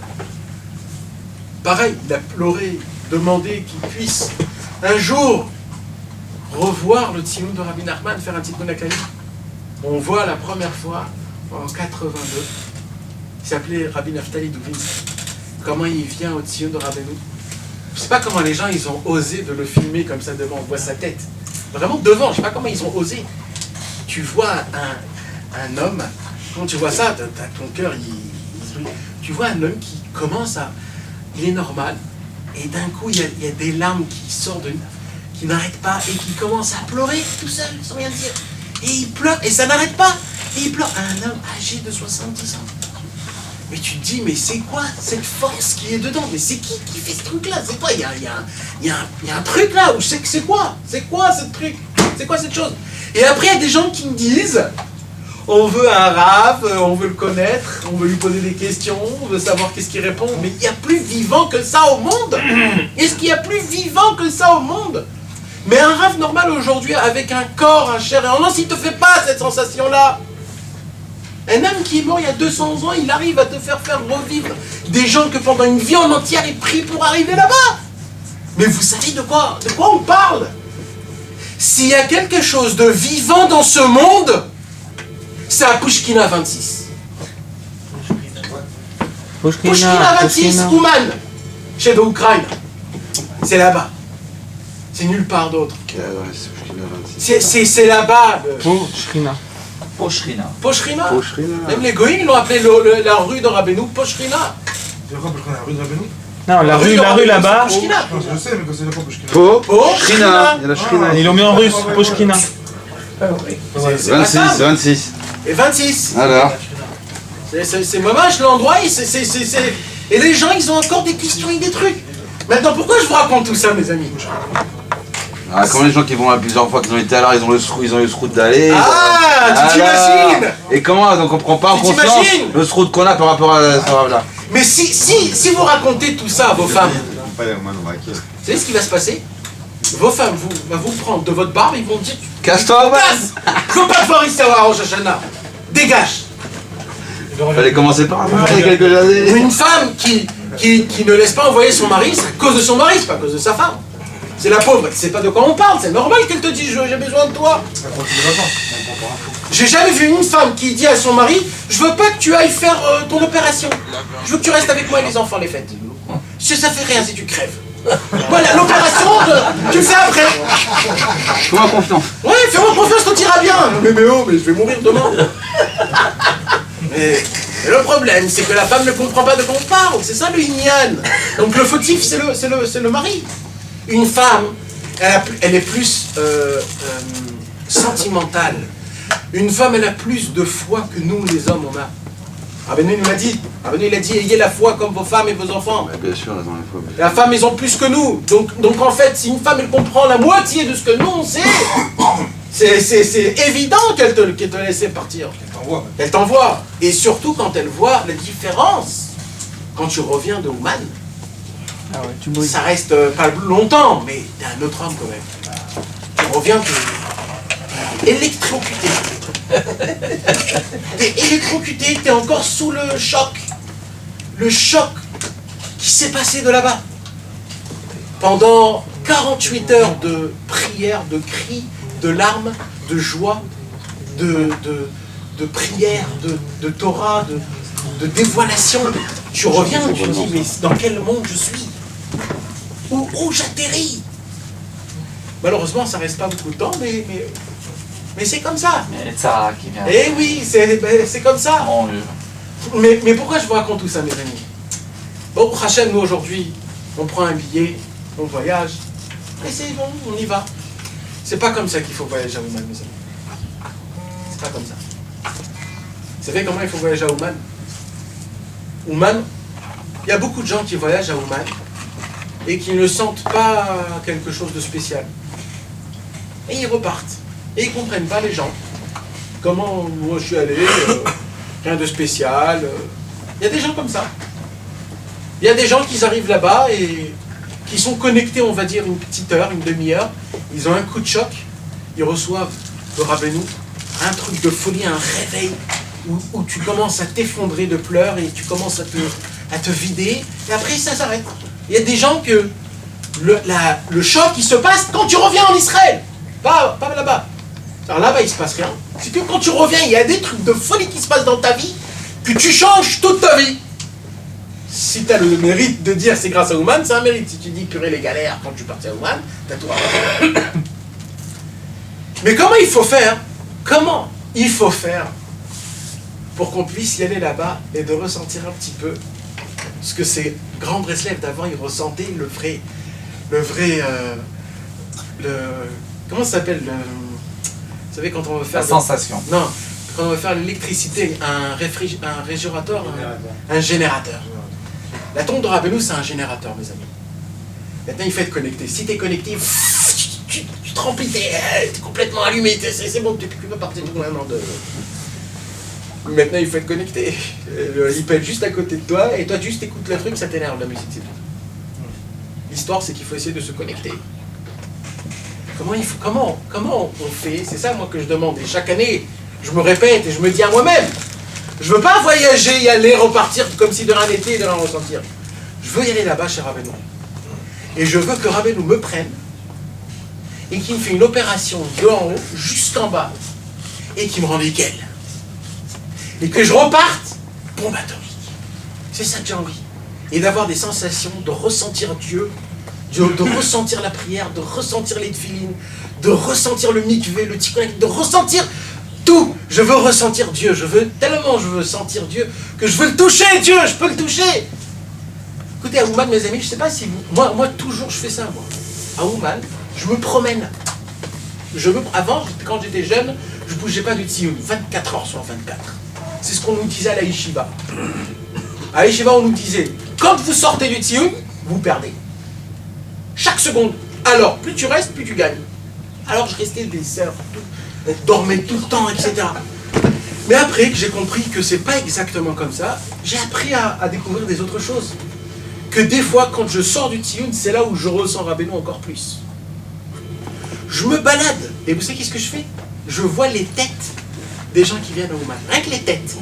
Pareil, il a pleuré, demandé qu'il puisse un jour revoir le Tzion de Rabbi Nachman, faire un Tikkun HaKlali. On voit la première fois, en 82, il s'appelait Rabbi Naftali Douvin. Comment il vient au Tzion de Rabbeinu. Je ne sais pas comment les gens ils ont osé de le filmer comme ça devant, on voit sa tête. Vraiment devant, je ne sais pas comment ils ont osé. Tu vois un homme, quand tu vois ça, ton cœur, tu vois un homme qui commence à... Il est normal, et d'un coup, il y a des larmes qui sortent qui n'arrêtent pas, et qui commence à pleurer tout seul, sans rien dire. Et il pleure, et ça n'arrête pas. Et il pleure. Un homme âgé de 70 ans. Mais tu te dis, mais c'est quoi cette force qui est dedans? Mais c'est qui fait ce truc-là? C'est quoi? Il y a un truc là où je sais que c'est quoi? C'est quoi ce truc? C'est quoi cette chose? Et après, il y a des gens qui me disent, on veut un rave, on veut le connaître, on veut lui poser des questions, on veut savoir qu'est-ce qu'il répond. Mais il y a plus vivant que ça au monde. Est-ce qu'il y a plus vivant que ça au monde? Mais un rave normal aujourd'hui, avec un corps, un chair et un os, il ne te fait pas cette sensation-là. Un homme qui est mort il y a 200 ans, il arrive à te faire revivre des gens que pendant une vie en entière, ils prient pour arriver là-bas. Mais vous savez de quoi on parle? S'il y a quelque chose de vivant dans ce monde, c'est à Pushkina 26. Pushkina 26, Ouman, chez l'Ukraine. C'est là-bas. C'est nulle part d'autre. C'est là-bas. Pushkina. Poshrina. Poshrina. Même les Goïms l'ont appelé la rue de Rabbeinu Poshrina. C'est quoi Pushkina? La rue de Rabbeinu? Non, la rue là-bas. Poshrina. Je sais, mais c'est quoi Pushkina? Poshrina. Il y a la Shrina. Ils l'ont mis en russe, Pushkina. C'est pas 26, ça. 26. Et 26. Alors. C'est moche l'endroit. Et les gens, ils ont encore des questions et des trucs. Maintenant, pourquoi je vous raconte tout ça, mes amis? Ah, comment les gens qui vont là plusieurs fois qu'ils ont été là, ils ont le sroute d'aller. Ah, tu t'imagines? Et comment donc on prend pas en Tu conscience t'imagines? le sroute qu'on a par rapport à ce rave-là? Mais si vous racontez tout ça à vos femmes, vous savez ce qui va se passer? Vos femmes vont vous prendre de votre barbe, ils vont dire Casse-toi, casse! Je veux pas te voir ici à Rosh Hashanah. Dégage! Fallait commencer par là, il y a quelques années. Une femme qui ne laisse pas envoyer son mari, c'est à cause de son mari, c'est pas à cause de sa femme. C'est la pauvre, elle sait pas de quoi on parle, c'est normal qu'elle te dise j'ai besoin de toi. J'ai jamais vu une femme qui dit à son mari je veux pas que tu ailles faire ton opération. Je veux que tu restes avec moi et les enfants les fêtes. Si ça fait rien si tu crèves. Voilà, l'opération, tu le fais après. Fais-moi confiance. Ouais, fais-moi confiance, tout ira bien. Mais je vais mourir demain. Mais le problème, c'est que la femme ne comprend pas de quoi on parle. C'est ça le Inyan. Donc le fautif, c'est le mari. Une femme, elle est plus sentimentale. Une femme, elle a plus de foi que nous, les hommes, on a. Rabbeinu nous l'a dit. Rabbeinu il a dit, ayez la foi comme vos femmes et vos enfants. Ouais, bien sûr, dans les fois. La femme, ils ont plus que nous. Donc en fait, si une femme, elle comprend la moitié de ce que nous, on sait, c'est évident qu'elle te laisse partir. Elle t'envoie. Et surtout quand elle voit la différence. Quand tu reviens de Ouman, Ah ouais, tu bouilles. ça reste pas longtemps, mais t'es un autre homme quand même. Tu reviens, t'es électrocuté. T'es électrocuté, t'es encore sous le choc. Le choc qui s'est passé de là-bas. Pendant 48 heures de prière, de cris, de larmes, de joie, de prière, de Torah, de dévoilation. Tu reviens, tu te dis, mais dans quel monde je suis? Où j'atterris? Malheureusement, ça reste pas beaucoup de temps, mais c'est comme ça. Mais Sarah qui vient. Eh oui, c'est comme ça. Mon Dieu. Mais pourquoi je vous raconte tout ça, mes amis? Bon, pour Hachem, nous aujourd'hui, on prend un billet, on voyage, et c'est bon, on y va. C'est pas comme ça qu'il faut voyager à Ouman, mes amis. C'est pas comme ça. Vous savez comment il faut voyager à Ouman? Ouman, il y a beaucoup de gens qui voyagent à Ouman et qui ne sentent pas quelque chose de spécial. Et ils repartent. Et ils ne comprennent pas les gens. Comment moi je suis allé, rien de spécial. Il y a des gens comme ça. Il y a des gens qui arrivent là-bas et qui sont connectés, on va dire, une petite heure, une demi-heure. Ils ont un coup de choc. Ils reçoivent le Rabbeinu, un truc de folie, un réveil où tu commences à t'effondrer de pleurs et tu commences à te vider. Et après, ça s'arrête. Il y a des gens que le choc, il se passe quand tu reviens en Israël. Pas là-bas. Alors là-bas, il ne se passe rien. C'est que quand tu reviens, il y a des trucs de folie qui se passent dans ta vie que tu changes toute ta vie. Si tu as le mérite de dire c'est grâce à Ouman, c'est un mérite. Si tu dis purée les galères quand tu partais à Ouman, t'as tout à faire. Mais comment il faut faire? Comment il faut faire pour qu'on puisse y aller là-bas et de ressentir un petit peu ce que ces grands Breslev d'avant, ils ressentaient comment ça s'appelle vous savez, quand on veut faire... La sensation. Non, quand on veut faire l'électricité, un régénérateur, un générateur. La tombe de Rabbeinu, c'est un générateur, mes amis. Maintenant, il faut être connecté. Si tu es connecté, tu te remplis, tu es complètement allumé, c'est bon, tu peux partir maintenant de... Maintenant, il faut être connecté. Il peut être juste à côté de toi, et toi, juste écoutes le truc, ça t'énerve, la musique, c'est tout. L'histoire, c'est qu'il faut essayer de se connecter. Comment on fait? C'est ça, moi, que je demande. Et chaque année, je me répète et je me dis à moi-même, je veux pas voyager, y aller, repartir comme si de rien n'était et de rien ressentir. Je veux y aller là-bas chez Rabbeinu. Et je veux que Rabbeinu me prenne et qu'il me fait une opération de en haut jusqu'en bas et qu'il me rende nickel. Et que je reparte bombe atomique. C'est ça que j'ai envie. Et d'avoir des sensations, de ressentir Dieu, de ressentir la prière, de ressentir les tefilines, de ressentir le mikvé, le tikkun, de ressentir tout. Je veux ressentir Dieu. Je veux sentir Dieu que je veux le toucher, Dieu. Je peux le toucher. Écoutez, à Ouman, mes amis, je ne sais pas si vous... Moi, toujours, je fais ça, moi. À Ouman, je me promène. Avant, quand j'étais jeune, je ne bougeais pas du Tzioun. 24 heures sur 24. C'est ce qu'on nous disait à la Yeshiva. À la Yeshiva, on nous disait, quand vous sortez du Tzioun, vous perdez. Chaque seconde. Alors, plus tu restes, plus tu gagnes. Alors, je restais des heures, dormais tout le temps, etc. Mais après que j'ai compris que c'est pas exactement comme ça, j'ai appris à découvrir des autres choses. Que des fois, quand je sors du Tzioun, c'est là où je ressens Rabbeinu encore plus. Je me balade. Et vous savez qu'est-ce que je fais? Je vois les têtes des gens qui viennent à Ouman. Rien que les têtes.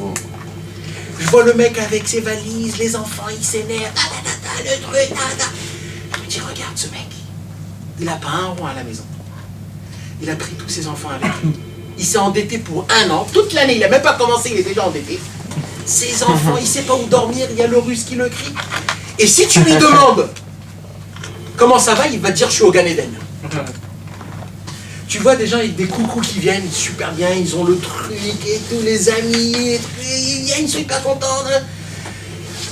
Je vois le mec avec ses valises, les enfants, ils s'énervent. Le truc, Je me dis, regarde ce mec. Il n'a pas un rond à la maison. Il a pris tous ses enfants avec lui. Il s'est endetté pour 1 an. Toute l'année, il n'a même pas commencé, il est déjà endetté. Ses enfants, il ne sait pas où dormir, il y a le russe qui le crie. Et si tu lui demandes comment ça va, il va te dire je suis au Gan Eden. Tu vois des gens avec des coucous qui viennent super bien, ils ont le truc et tous les amis, ils viennent super contents.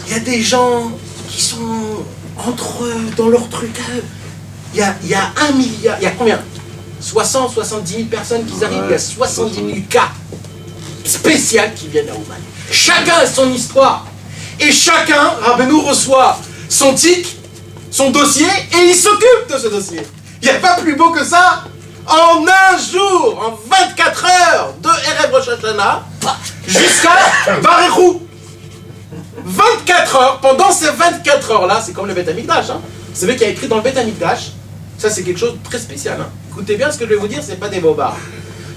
Il y a des gens qui sont entre eux, dans leur truc. Il y a 1 milliard, il y a combien 60, 70 000 personnes qui arrivent, il y a 70 000 cas spéciaux qui viennent à Ouman. Chacun a son histoire. Et chacun, Rabbeinu reçoit son tic, son dossier, et il s'occupe de ce dossier. Il n'y a pas plus beau que ça. En 1 jour, en 24 heures, de Erev Rosh Hashanah jusqu'à Barechou. 24 heures, pendant ces 24 heures-là, c'est comme le Beth Amikdash. Hein. Vous savez qu'il y a écrit dans le Beth Amikdash, ça c'est quelque chose de très spécial. Hein. Écoutez bien ce que je vais vous dire, c'est pas des bobards.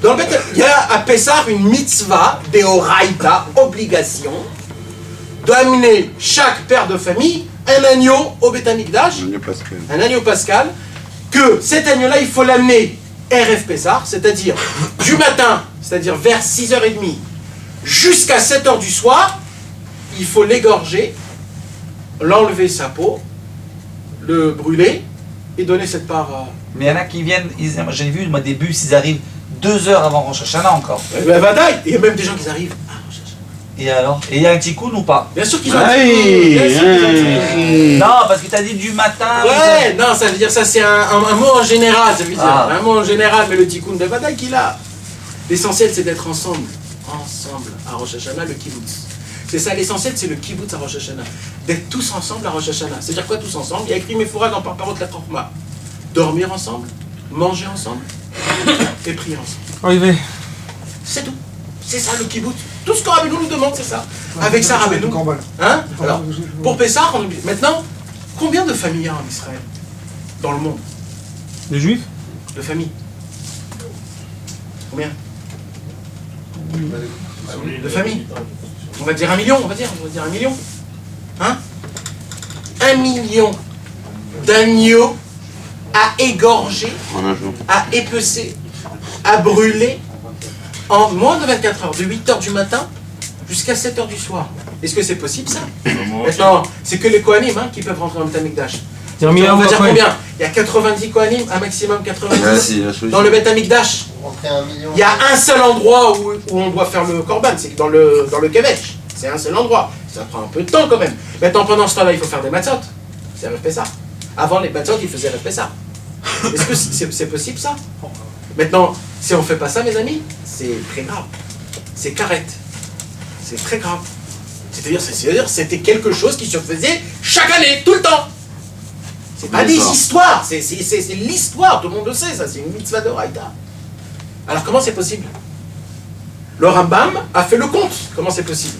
il y a à Pessah une mitzvah, deoraita, obligation, d'amener chaque père de famille un agneau au Beth Amikdash, un agneau pascal, que cet agneau-là, il faut l'amener RF Pessah, c'est-à-dire du matin, c'est-à-dire vers 6h30, jusqu'à 7h du soir, il faut l'égorger, l'enlever sa peau, le brûler et donner cette part à... Mais il y en a qui viennent, j'ai vu moi, des bus, ils arrivent 2 heures avant Rosh Hashanah encore. Il y a même des gens qui arrivent à Rosh Hashanah. Et alors? Et il y a un tikkun ou pas? Bien sûr qu'ils ont un tikkun. Non, parce que tu as dit du matin. Ouais, non, ça veut dire ça, c'est un mot en général, ça veut dire un mot en général, mais le tikkun de Vadaï qu'il a. L'essentiel, c'est d'être ensemble à Rosh Hashanah, le kibbutz. C'est ça, l'essentiel, c'est le kibbutz à Rosh Hashanah. D'être tous ensemble à Rosh Hashanah. C'est-à-dire quoi, tous ensemble? Il y a écrit Mefoura dans Parparot la Chorma. Dormir ensemble, manger ensemble et prier ensemble. Olivier. C'est tout. C'est ça le kibbutz. Tout ce que Rabbeinu nous demande, c'est ça. Avec ça, Rabbeinu. Hein? Alors, pour Pessah, maintenant, combien de familles il y a en Israël? Dans le monde? Les Juifs? De familles? Combien? De familles? On va dire 1 million, on va dire 1 million. Hein? 1 million d'agneaux à égorger, à épecer, à brûler en moins de 24 heures, de 8h du matin jusqu'à 7h du soir. Est-ce que c'est possible ça? Maintenant, c'est que les Kohanim qui peuvent rentrer dans le Beth Amikdash. On va dire combien? Il y a 90 Kohanim, un maximum 90 dans le Beth Amikdash. Il y a un seul endroit où on doit faire le korban, c'est dans le kevesh. C'est un seul endroit. Ça prend un peu de temps quand même. Maintenant, pendant ce temps-là, il faut faire des matzot. C'est RF Pessah. Avant les matzot, ils faisaient RF Pessah. Est-ce que c'est possible ça? Maintenant, si on ne fait pas ça, mes amis, c'est très grave. C'est carrette. C'est très grave. C'est-à-dire, c'était quelque chose qui se faisait chaque année, tout le temps. C'est pas des histoires, c'est l'histoire, tout le monde le sait, ça, c'est une mitzvah de Raïta. Alors comment c'est possible? Le Rambam a fait le compte, comment c'est possible?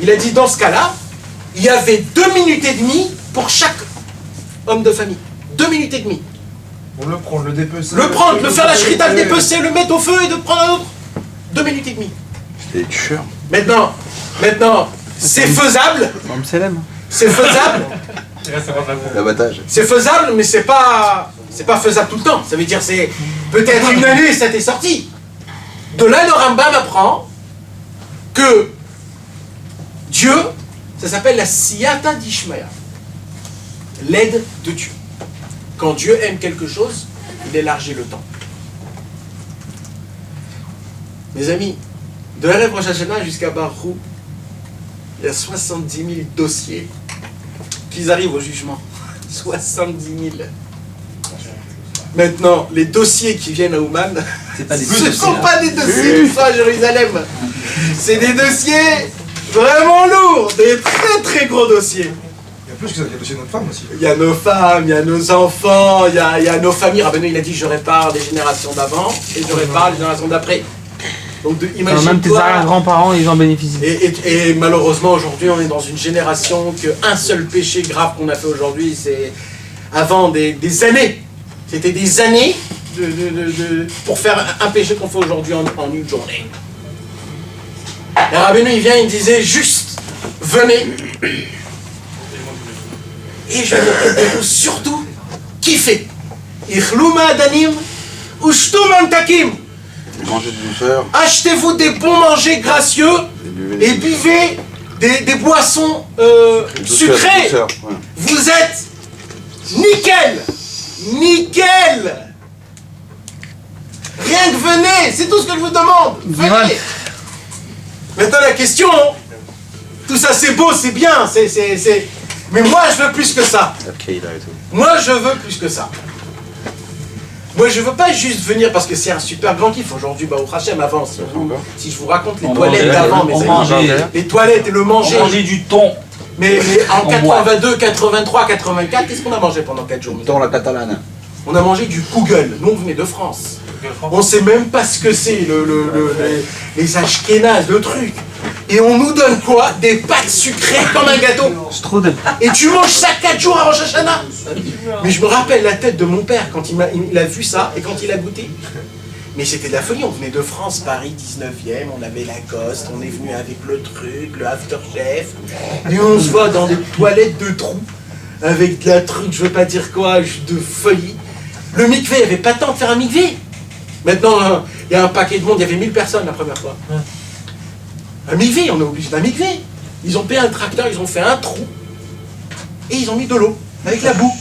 Il a dit dans ce cas-là, il y avait 2 minutes et demie pour chaque homme de famille. 2 minutes et demie. Pour le prendre, le dépecer. Le prendre, le faire la shrita, le dépecer, le mettre au feu et de prendre un autre. 2 minutes et demie. C'était tueur. Maintenant, c'est faisable. C'est faisable. L'abattage. C'est faisable, mais c'est pas faisable tout le temps. Ça veut dire c'est peut-être une année, ça t'est sorti. De là, le Rambam apprend que Dieu, ça s'appelle la siyata d'Ishmael, l'aide de Dieu. Quand Dieu aime quelque chose, il élargit le temps. Mes amis, de Erev Rosh Hashanah jusqu'à Baruch, il y a 70 000 dossiers qui arrivent au jugement. 70 000. Maintenant, les dossiers qui viennent à Ouman, ce ne sont pas des dossiers qui sont à Jérusalem. C'est des dossiers vraiment lourds, des très très gros dossiers. Il y a plus que ça, il y a le dossier de notre femme aussi. Il y a nos femmes, il y a nos enfants, il y a nos familles. Rabbeinu, il a dit je répare les générations d'avant et je répare les générations d'après. Donc même tes arrière-grands-parents, ils en bénéficient. Et malheureusement, aujourd'hui, on est dans une génération qu'un seul péché grave qu'on a fait aujourd'hui, c'est avant des années. C'était des années pour faire un péché qu'on fait aujourd'hui en une journée. Et Rabbeinu, il vient, il disait juste, venez. Et je vais vous dire surtout, kiffez. Ichluma adanim, ushtum antakim. Mangez du douceur. Achetez-vous des bons manger gracieux et buvez des boissons sucrées. Douceur, ouais. Vous êtes nickel. Nickel. Rien que venez, c'est tout ce que je vous demande. Venez. Maintenant la question, tout ça c'est beau, c'est bien, mais moi je veux plus que ça. Moi je veux plus que ça. Moi je veux pas juste venir parce que c'est un super grand kiff aujourd'hui, au Hachem avant, si je vous raconte les toilettes d'avant, les toilettes et le manger. On mangeait du thon. Mais en 82, 83, 84, qu'est-ce qu'on a mangé pendant 4 jours? Dans la catalane. On a mangé du Kugel, nous on venait de France. On sait même pas ce que c'est, les ashkénazes, le truc. Et on nous donne quoi? Des pâtes sucrées comme un gâteau. Et tu manges ça 4 jours à Rosh Hashanah. Mais je me rappelle la tête de mon père quand il a vu ça et quand il a goûté. Mais c'était de la folie, on venait de France, Paris 19e, on avait Lacoste, on est venu avec le truc, le afterchef, et on se voit dans des toilettes de trous, avec de la truc, je veux pas dire quoi, de folie. Le mikvé, il n'y avait pas le temps de faire un mikvé. Maintenant, il y a un paquet de monde, il y avait 1000 personnes la première fois. Un mikvé, on est obligé d'un mikvé. Ils ont payé un tracteur, ils ont fait un trou, et ils ont mis de l'eau, avec la boue.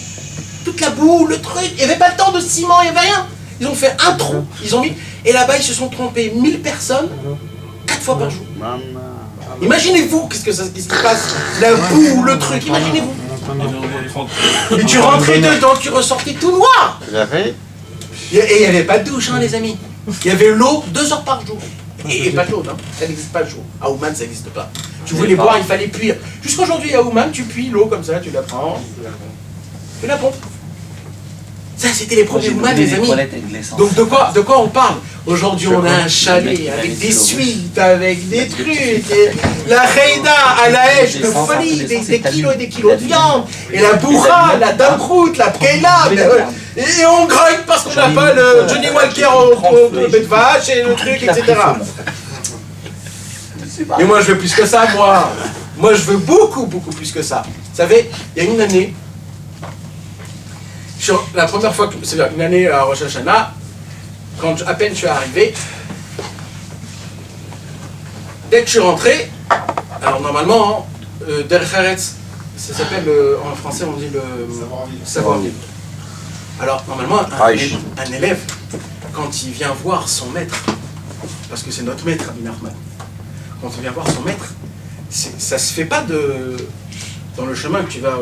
Toute la boue, le truc, il n'y avait pas le temps de ciment, il n'y avait rien. Ils ont fait un trou, ils ont mis, et là-bas ils se sont trompés 1000 personnes, 4 fois par jour. Imaginez-vous qu'est-ce qui se passe, la boue, le truc, imaginez-vous. Et tu rentrais dedans, tu ressortais tout noir. Et il n'y avait pas de douche, hein, les amis. Il y avait l'eau 2 heures par jour. Et pas chaude, hein. Ça n'existe pas le jour. À Ouman, ça n'existe pas. Tu voulais boire, il fallait puire. Jusqu'aujourd'hui, à Ouman, tu puis l'eau comme ça, tu la prends, tu la pompes. Ça, c'était les premiers Ouman, les amis. Donc de quoi on parle? Aujourd'hui, on a un chalet avec des suites, avec des trucs, et la reida à la hache de folie, des kilos et des kilos de viande, et la bourra, la damroute, la pkeila, et on grogne parce qu'on n'a pas le Johnny Walker au bête vache et le truc, etc. Et moi, je veux plus que ça, moi. Moi, je veux beaucoup, beaucoup plus que ça. Vous savez, il y a une année, la première fois, c'est-à-dire une année à Rosh Hashanah, quand à peine je suis arrivé, dès que je suis rentré, alors normalement, Derech Eretz, ça s'appelle, en français on dit le savoir-vivre. Alors normalement, un élève, quand il vient voir son maître, parce que c'est notre maître, Rabbi Nachman, quand il vient voir son maître, ça se fait pas dans le chemin que tu vas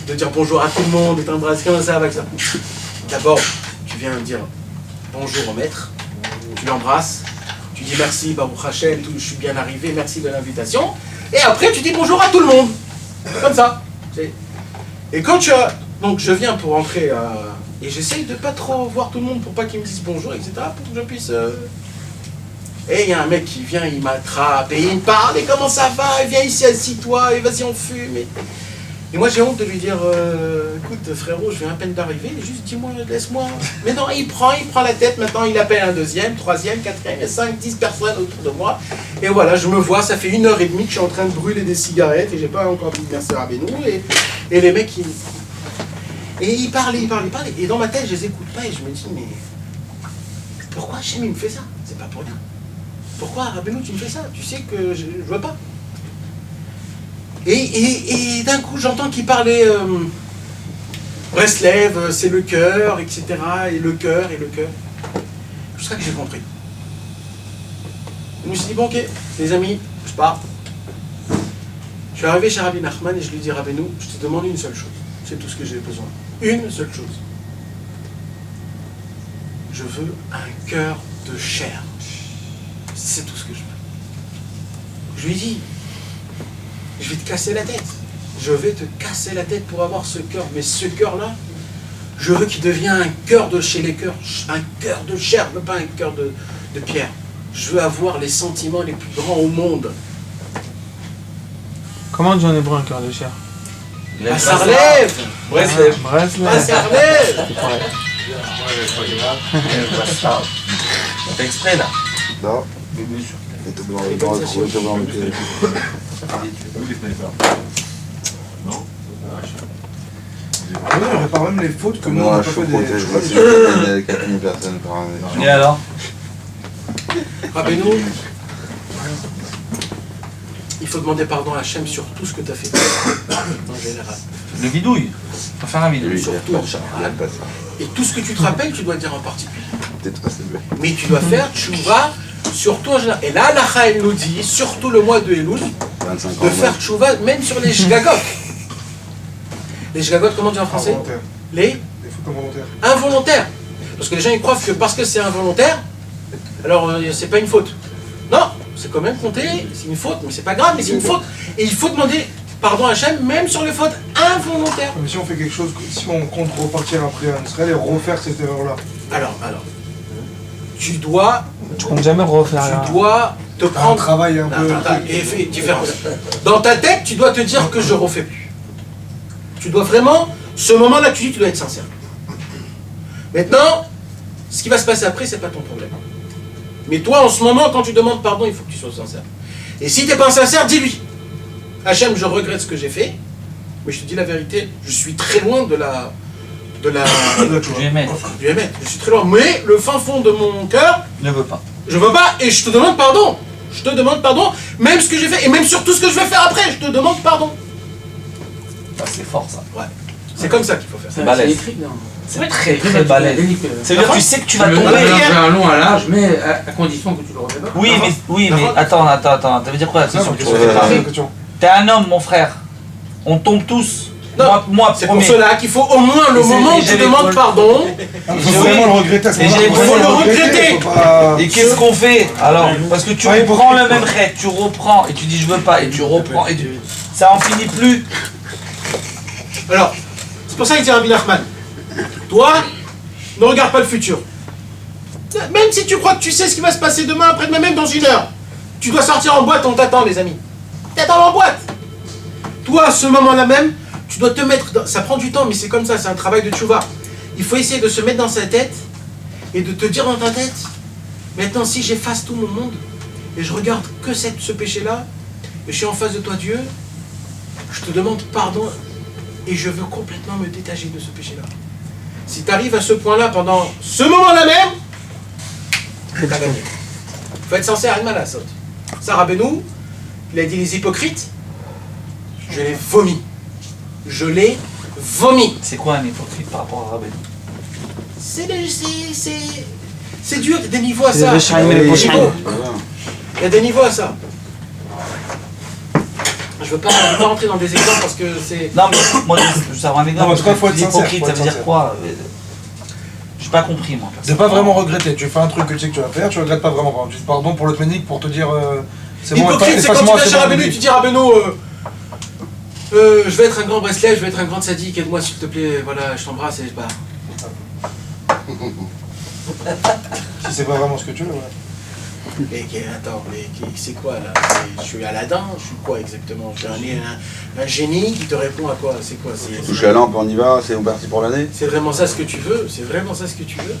de dire bonjour à tout le monde, et t'embrasser comme ça avec ça. D'abord, tu viens dire bonjour au maître, tu l'embrasses, tu dis merci, Baruch Hashem, je suis bien arrivé, merci de l'invitation, et après tu dis bonjour à tout le monde, comme ça. Et quand donc je viens pour rentrer, et j'essaye de pas trop voir tout le monde pour pas qu'ils me disent bonjour, etc., pour que je puisse... Et il y a un mec qui vient, il m'attrape, et il me parle, et comment ça va, et viens ici, assis-toi, et vas-y on fume. Et moi j'ai honte de lui dire, écoute frérot, je viens à peine d'arriver, juste dis-moi, laisse-moi. Mais non, il prend la tête, maintenant il appelle un deuxième, troisième, quatrième, et 5, 10 personnes autour de moi. Et voilà, je me vois, ça fait 1h30 que je suis en train de brûler des cigarettes, et j'ai pas encore dit merci à Rabbeinu, et les mecs, ils parlent, et dans ma tête je les écoute pas, et je me dis, mais pourquoi Hachem il me fait ça? C'est pas pour rien. Pourquoi Rabbeinu tu me fais ça? Tu sais que je veux pas. Et d'un coup, j'entends qu'il parlait Breslev, c'est le cœur, etc. Et le cœur, et le cœur. Jusqu'à que j'ai compris. Je me suis dit, bon, ok, les amis, je pars. Je suis arrivé chez Rabbi Nachman et je lui dis, Rabbeinu, je te demande une seule chose. C'est tout ce que j'ai besoin. Une seule chose. Je veux un cœur de chair. C'est tout ce que je veux. Je lui dis, je vais te casser la tête. Je vais te casser la tête pour avoir ce cœur. Mais ce cœur-là, je veux qu'il devienne un cœur de chez les cœurs, un cœur de chair, pas un cœur de pierre. Je veux avoir les sentiments les plus grands au monde. Comment on dit en hébreu un cœur de chair? Asarlev. Breslev. Asarlev. On fait exprès là. Non. Ah ouais, on répare même les fautes que nous on Non, n'a je pas suis fait protégé, des... je vois c'est 4000 personnes par année. Et alors? Rabbeinu, il faut demander pardon à Hachem sur tout ce que tu as fait en général. Le bidouille. On va faire un bidouille. Surtout. Et tout ce que tu te rappelles, tu dois dire en particulier. Peut-être pas, c'est vrai. Mais tu dois faire tchouva surtout en général. Et là, l'Acha, elle nous dit, surtout le mois de Elul, 25 ans. de faire tchouva même sur les shgagot. Les shgagot, comment on dit en français? Involontaire. Les Des fautes involontaires. involontaires. Parce que les gens ils croient que parce que c'est involontaire, alors c'est pas une faute. Non, c'est quand même compté, c'est une faute, mais c'est pas grave, mais c'est une faute. Et il faut demander pardon à Hachem même sur les fautes involontaires. Mais si on fait quelque chose, si on compte repartir après en Israël et refaire cette erreur-là. Alors, tu dois comptes jamais refaire rien. Tu dois te Un prendre... travail un peu... Et fais différent. Dans ta tête, tu dois te dire que je refais plus. Tu dois vraiment... Ce moment-là, tu dis, tu dois être sincère. Maintenant, ce qui va se passer après, c'est pas ton problème. Mais toi, en ce moment, quand tu demandes pardon, il faut que tu sois sincère. Et si tu n'es pas sincère, dis-lui. Hachem, je regrette ce que j'ai fait, mais je te dis la vérité, je suis très loin du Émet. Je suis très loin. Mais le fin fond de mon cœur, Ne veut pas. je veux pas, et je te demande pardon. Je te demande pardon, même ce que j'ai fait, et même sur tout ce que je vais faire après, je te demande pardon. Ah, c'est fort ça. Ouais. C'est comme ça qu'il faut faire. C'est balèze. C'est très très balèze. Ça veut dire que tu sais que tu vas tomber. Un long à l'âge, mais à condition que tu le refais pas. Oui, mais attends. Ça veut dire quoi la question que tu C'est refais pas? une question. T'es un homme, mon frère. On tombe tous. Non, moi c'est pour premier. cela qu'il faut au moins le moment où tu demandes pardon. Il faut vraiment le regretter. Et j'ai- Il faut le regretter. Faut pas- Et qu'est-ce qu'on fait alors? Parce que tu Ouais, reprends le hypocrite. même trait, tu reprends et tu dis je veux pas et tu reprends et ça en finit plus. Alors, c'est pour ça qu'il dit Rabbi Nachman. Toi, ne regarde pas le futur. Même si tu crois que tu sais ce qui va se passer demain, après-demain, même dans une heure, tu dois sortir en boîte, on t'attend, les amis. T'attends en boîte. Toi, à ce moment-là même, tu dois te mettre... Ça prend du temps, mais c'est comme ça, c'est un travail de tchouva. Il faut essayer de se mettre dans sa tête et de te dire dans ta tête, maintenant, si j'efface tout mon monde et je regarde que ce péché-là, et je suis en face de toi, Dieu, je te demande pardon et je veux complètement me détacher de ce péché-là. Si tu arrives à ce point-là pendant ce moment-là même, tu as gagné. Il faut être sincère, Alma saute. Ça, Rabbeinu, il a dit les hypocrites, je les vomis. Je les vomis. C'est quoi un hypocrite par rapport à Rabbeinu? C'est dur, il y a des niveaux à ça. les Il y a des niveaux. Voilà. Il y a des niveaux à ça. Je veux pas rentrer dans des exemples parce que c'est... Non mais moi je veux savoir un exemple. Non, en tout cas, faut être sincère, Hypocrite, faut ça être veut dire sincère. quoi? J'ai pas compris moi. De pas vraiment regretter. Tu fais un truc que tu sais que tu vas faire, tu regrettes pas vraiment. Tu dis pardon pour l'autre ménique pour te dire c'est bon, Hypocrite, c'est quand tu efface-moi, viens chez c'est bon, Rabbeinu, oublie. tu dis Rabbeinu, je vais être un grand bracelet, je vais être un grand sadique, aide-moi s'il te plaît, voilà, je t'embrasse et je pars. Si c'est pas vraiment ce que tu veux, ouais. Mais attends, mais c'est quoi là? Je suis Aladdin, je suis quoi exactement? Je suis un génie qui te répond à quoi? C'est quoi? Touche la lampe, on y va, c'est parti pour l'année. C'est vraiment ça ce que tu veux? C'est vraiment ça ce que tu veux?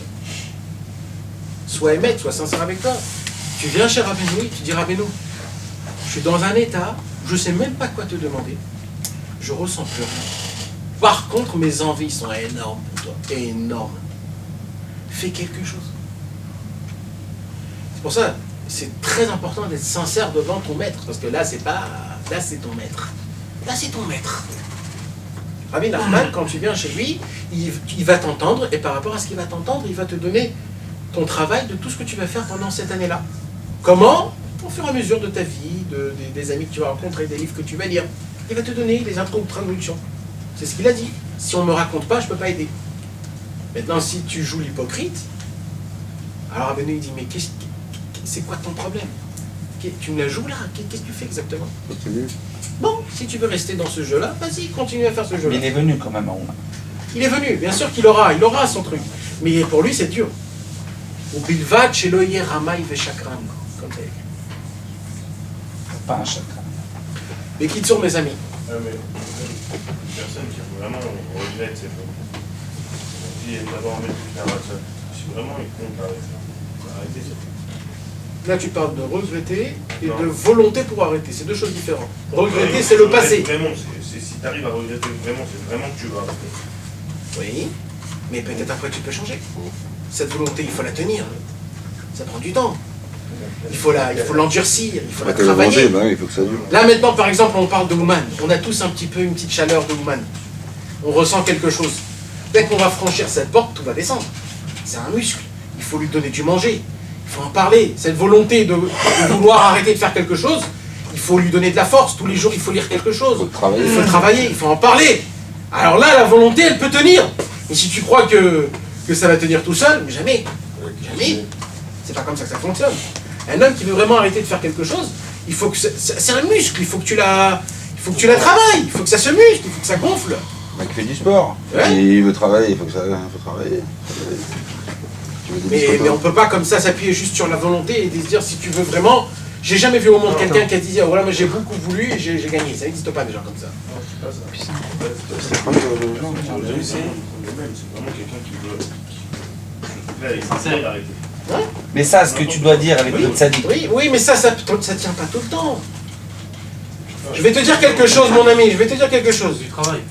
Sois émette, sois sincère avec toi. Tu viens chez Rabbeinu, tu dis Rabbeinu, je suis dans un état, je sais même pas quoi te demander, je ressens plus rien. Par contre, mes envies sont énormes pour toi, énormes. Fais quelque chose. C'est pour ça, c'est très important d'être sincère devant ton maître, parce que là, c'est pas... Là, c'est ton maître. Là, c'est ton maître. Rabbi Nachman, quand tu viens chez lui, il va t'entendre, et par rapport à ce qu'il va t'entendre, il va te donner ton travail de tout ce que tu vas faire pendant cette année-là. Comment? Au fur et à mesure de ta vie, des amis que tu vas rencontrer, des livres que tu vas lire. Il va te donner les introductions. C'est ce qu'il a dit. Si on ne me raconte pas, je ne peux pas aider. Maintenant, si tu joues l'hypocrite, alors Rabbeinu il dit, mais c'est quoi ton problème? Tu me la joues là? Qu'est-ce que tu fais exactement? Bon, si tu veux rester dans ce jeu-là, vas-y, continue à faire ce jeu-là. Mais il est venu quand même à Oman. Il est venu, bien sûr qu'il aura son truc. Mais pour lui, c'est dur. Ou bilvad shelo yeh ramay veshakran, comme ça. Pas un chakra. Les kitsur, mes amis. Ouais, mais une personne qui vraiment regrette ses fautes. On dit d'abord mettre plus la race. Si vraiment il compte arrêter ça, arrêtez ça. Là, tu parles de regretter et de volonté pour arrêter. C'est deux choses différentes. Regretter, c'est le passé. Vraiment, si tu arrives à regretter vraiment, c'est vraiment que tu vas arrêter. Oui, mais peut-être après tu peux changer. Cette volonté, il faut la tenir. Ça prend du temps. Il faut l'endurcir, il faut la Après, la travailler. volonté, bah oui, il faut que ça dure. Là maintenant, par exemple, on parle de Ouman. On a tous un petit peu une petite chaleur de Ouman. On ressent quelque chose. Dès qu'on va franchir cette porte, tout va descendre. C'est un muscle. Il faut lui donner du manger. Il faut en parler. Cette volonté de vouloir arrêter de faire quelque chose, il faut lui donner de la force. Tous les jours, il faut lire quelque chose. Il faut travailler, il faut en parler. Alors là, la volonté, elle peut tenir. Mais si tu crois que ça va tenir tout seul, mais jamais. Jamais. C'est pas comme ça que ça fonctionne. Un homme qui veut vraiment arrêter de faire quelque chose, il faut que c'est un muscle, il faut que tu la travailles, il faut que ça se muscle, il faut que ça gonfle. Bah, qui fait du sport. Ouais. Il veut travailler, il faut travailler. Tu veux des discours, Mais on peut pas comme ça s'appuyer juste sur la volonté et se dire si tu veux vraiment. J'ai jamais vu au monde quelqu'un qui a dit voilà, moi j'ai beaucoup voulu et j'ai gagné. Ça n'existe pas des gens comme ça. C'est vraiment quelqu'un qui veut. Là, il est sincère, il arrête. Mais ça, ce que tu dois dire avec le tzaddik. Oui, mais ça tient pas tout le temps. Je vais te dire quelque chose, mon ami, je vais te dire quelque chose. Du travail.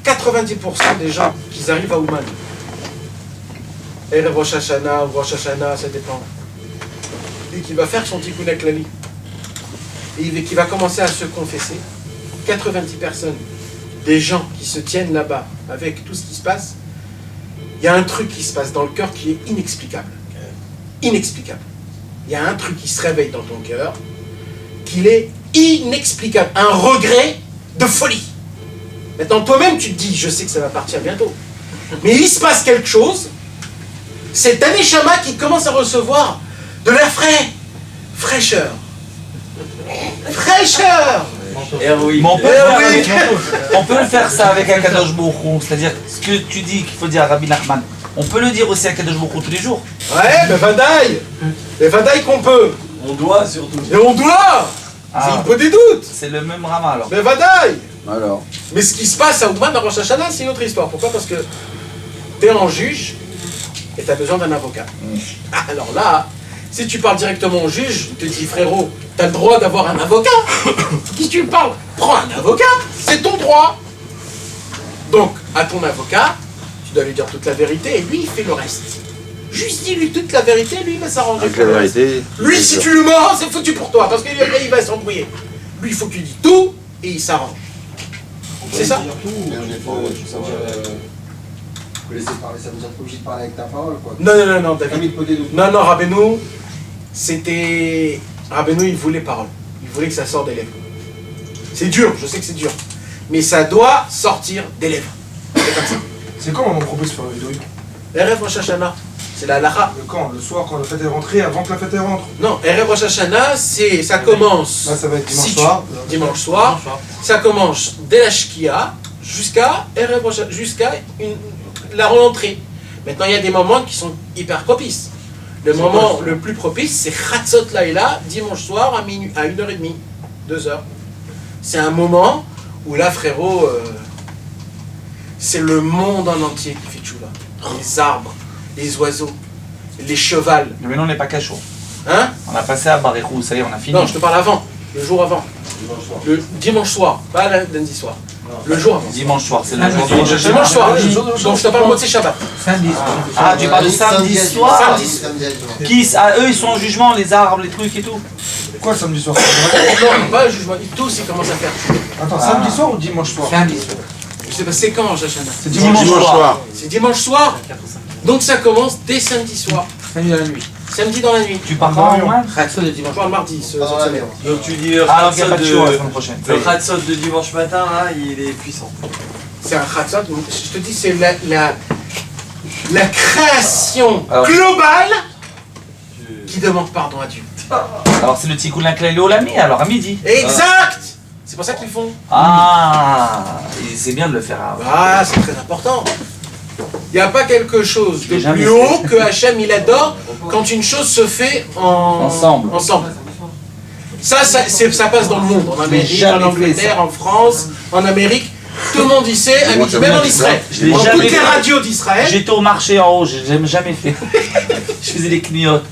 90% des gens qui arrivent à Ouman, Erev Rosh Hashanah ou Rosh Hashanah, ça dépend, et qui va faire son tikkun klali, et qui va commencer à se confesser, 90 personnes, des gens qui se tiennent là-bas avec tout ce qui se passe, il y a un truc qui se passe dans le cœur qui est inexplicable. Inexplicable. Il y a un truc qui se réveille dans ton cœur, qu'il est inexplicable. Un regret de folie. Maintenant, toi-même, tu te dis, je sais que ça va partir bientôt. Mais il se passe quelque chose. C'est un Neshama qui commence à recevoir de l'air frais. Fraîcheur. Fraîcheur. Mais on peut le faire ça avec un Kadosh Baruch Hu, c'est-à-dire ce que tu dis qu'il faut dire à Rabbi Nachman. On peut le dire aussi à Kadosh Baruch Hu tous les jours. Ouais, mais Vadaï. Mais Vadaï qu'on peut. On doit surtout. Et on doit. Ah, il peut des doutes. C'est le même Rama alors. Mais Vadaï. Alors. Mais ce qui se passe à Ouman, à Rosh Hashanah, c'est une autre histoire. Pourquoi? Parce que t'es en juge et t'as besoin d'un avocat. Alors là, si tu parles directement au juge, il te dit, frérot, t'as le droit d'avoir un avocat. Qui tu parles? Prends un avocat, c'est ton droit. Donc, à ton avocat, tu dois lui dire toute la vérité et lui, il fait le reste. Juste dis-lui toute la vérité, lui, il va s'arranger. Avec la vérité. Lui, si tu le mords, c'est foutu pour toi, parce qu'après, il va s'embrouiller. Lui, il faut que tu dis tout et il s'arrange. C'est ça? Faut laisser parler, ça veut dire que t'es obligé de parler avec ta parole, quoi. Non, David. Camille Podedou. Non, Rabbeinu, c'était... Rabbeinu, il voulait parole. Il voulait que ça sorte des lèvres. C'est dur, je sais que c'est dur. Mais ça doit sortir des lèvres. C'est comme ça. C'est quand on propose sur la vidéo? Erev Rosh Hashanah, c'est la halakha. Le quand? Le soir, quand la fête est rentrée, avant que la fête rentre? Non, Erev Rosh Hashanah, ça commence... Là, ça va être dimanche si soir. Dimanche soir. Ça commence dès la Shkia jusqu'à Erev Rosh Hashanah, jusqu'à la rentrée. Maintenant, il y a des moments qui sont hyper propices. Le moment le plus propice, c'est Chatzot Laïla, dimanche soir à 1h30, 2h. C'est un moment où là, frérot, c'est le monde en entier qui fait tchouva. Les arbres, les oiseaux, les chevals. Mais non, on n'est pas cachot. Hein? On a passé à Barichou, ça y est, on a fini. Non, je te parle avant, le jour avant. Le dimanche soir, pas lundi soir. Le jour avant. Dimanche soir, c'est le jour Dimanche soir. Donc je te parle de Motzei Shabbat. Ah, tu parles de samedi soir. Qui, eux, ils sont en jugement, les arbres, les trucs et tout. Quoi samedi soir? Non, pas le jugement. Tous, ils commencent à faire. Attends, samedi soir ou dimanche soir? Samedi soir. Je sais pas, c'est quand, Jachana? C'est Dimanche soir. C'est dimanche soir. Donc ça commence dès samedi soir. Samedi dans la nuit. Samedi dans la nuit. Tu pars quand, Romain? Khatsot de dimanche. Je parle mardi, cette semaine. Donc tu dis le Ah, donc il n'y a Khatsot pas de show la de... semaine prochaine. Le Khatsot de dimanche matin, là, il est puissant. C'est un Khatsot. Je te dis, c'est la création globale qui demande pardon à Dieu. Alors c'est le Tikkun Klali Olami, alors à midi. Exact. C'est pour ça qu'ils font. Ah, et c'est bien de le faire avant. Ah, c'est très important. Il n'y a pas quelque chose de jamais plus haut que Hachem il adore quand une chose se fait Ensemble. Ça passe dans le monde, en Amérique, jamais en fait, Angleterre, en France, en Amérique. Tout le monde y sait, à midi, même en Israël. Je l'ai Dans jamais toutes les fait. radios d'Israël. J'étais au marché en haut, je l'ai jamais fait. Je faisais les clignotes.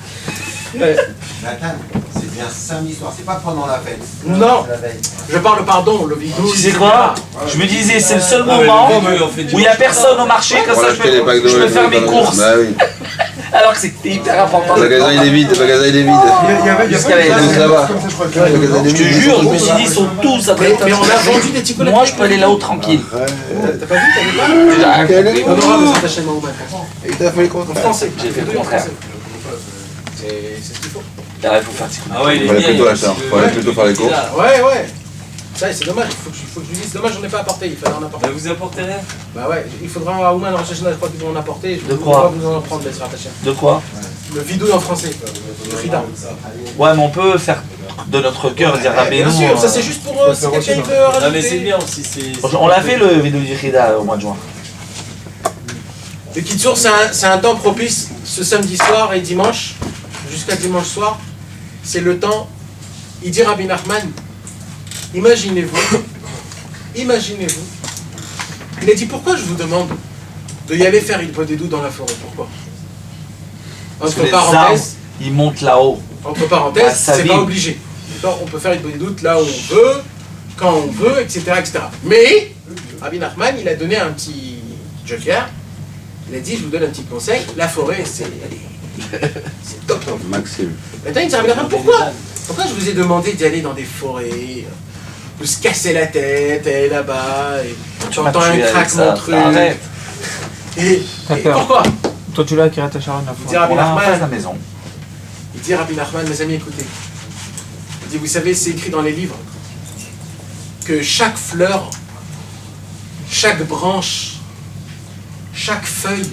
Nathan, c'est bien samedi soir, c'est pas pendant la fête. Non, C'est la veille. je parle pardon, le vidéo. Tu sais quoi? Je me disais, c'est le seul moment où il n'y a personne au marché, comme Pour ça acheter les packs de je peux faire mes courses. Bah oui. Alors que c'était hyper important. Le magasin il est vide, le magasin il est vide. Il y avait Jusqu'à pas la- de là-bas. comme ça, je crois. Le magasin il est Je te vide. jure, je me suis dit, ils sont tous à Mais on a vendu des tickets. Moi, je peux aller là-haut tranquille. T'as pas vu, t'avais pas honorable cet achat Mahomet. Il t'a fait quoi? En français. J'ai fait le En contraire. français. C'est ce qu'il faut. Là, il faut faire Tikkun. Ah ouais, il est Fallait bien. plutôt acheter, fallait plutôt faire les courses. Ouais. Ça, c'est dommage. Il faut que je lui dise, dommage, j'en ai pas apporté. Il fallait en apporter. Bah vous apportez rien. Bah ouais, il faudra à Ouman en Rosh Hashanah, je crois qu'ils vont en apporter. Je De vais quoi vous en prendre, laisse rattacher. De quoi? Le vidéo en français. Le Rida. Ouais, mais on peut faire de notre cœur, dire Rabbeinu. Bien sûr, ça c'est juste pour si quelqu'un il veut rajouter. Ah mais c'est bien aussi, c'est... On l'a fait le vidéo du Rida au mois de juin. Le Kitsour, c'est un temps propice, ce samedi soir et dimanche, jusqu'à dimanche soir. C'est le temps, il dit Rabbi Nachman, imaginez-vous, il a dit pourquoi je vous demande de y aller faire une Podedou dans la forêt, pourquoi? Parce que Entre les arbres, parenthèses, ils montent là-haut. entre parenthèses, Bah, ça c'est vibre. pas obligé. D'accord, on peut faire une bonne doute là où on veut, quand on veut, etc., etc. Mais Rabbi Nachman, il a donné un petit joker. Il a dit, je vous donne un petit conseil, la forêt, c'est top. Maxime. Maintenant, il dit, Rabbi Nachman, pourquoi je vous ai demandé d'y aller dans des forêts, de se casser la tête, aller là-bas, et tu entends un craquement truc. Arrête. Et T'as peur. pourquoi Toi, tu l'as qui Kiryat Sharon la Il dit fois. Rabbi On a en face de la Nachman, maison. il dit Rabbi Nachman, mes amis, écoutez. Il dit, vous savez, c'est écrit dans les livres que chaque fleur, chaque branche, chaque feuille,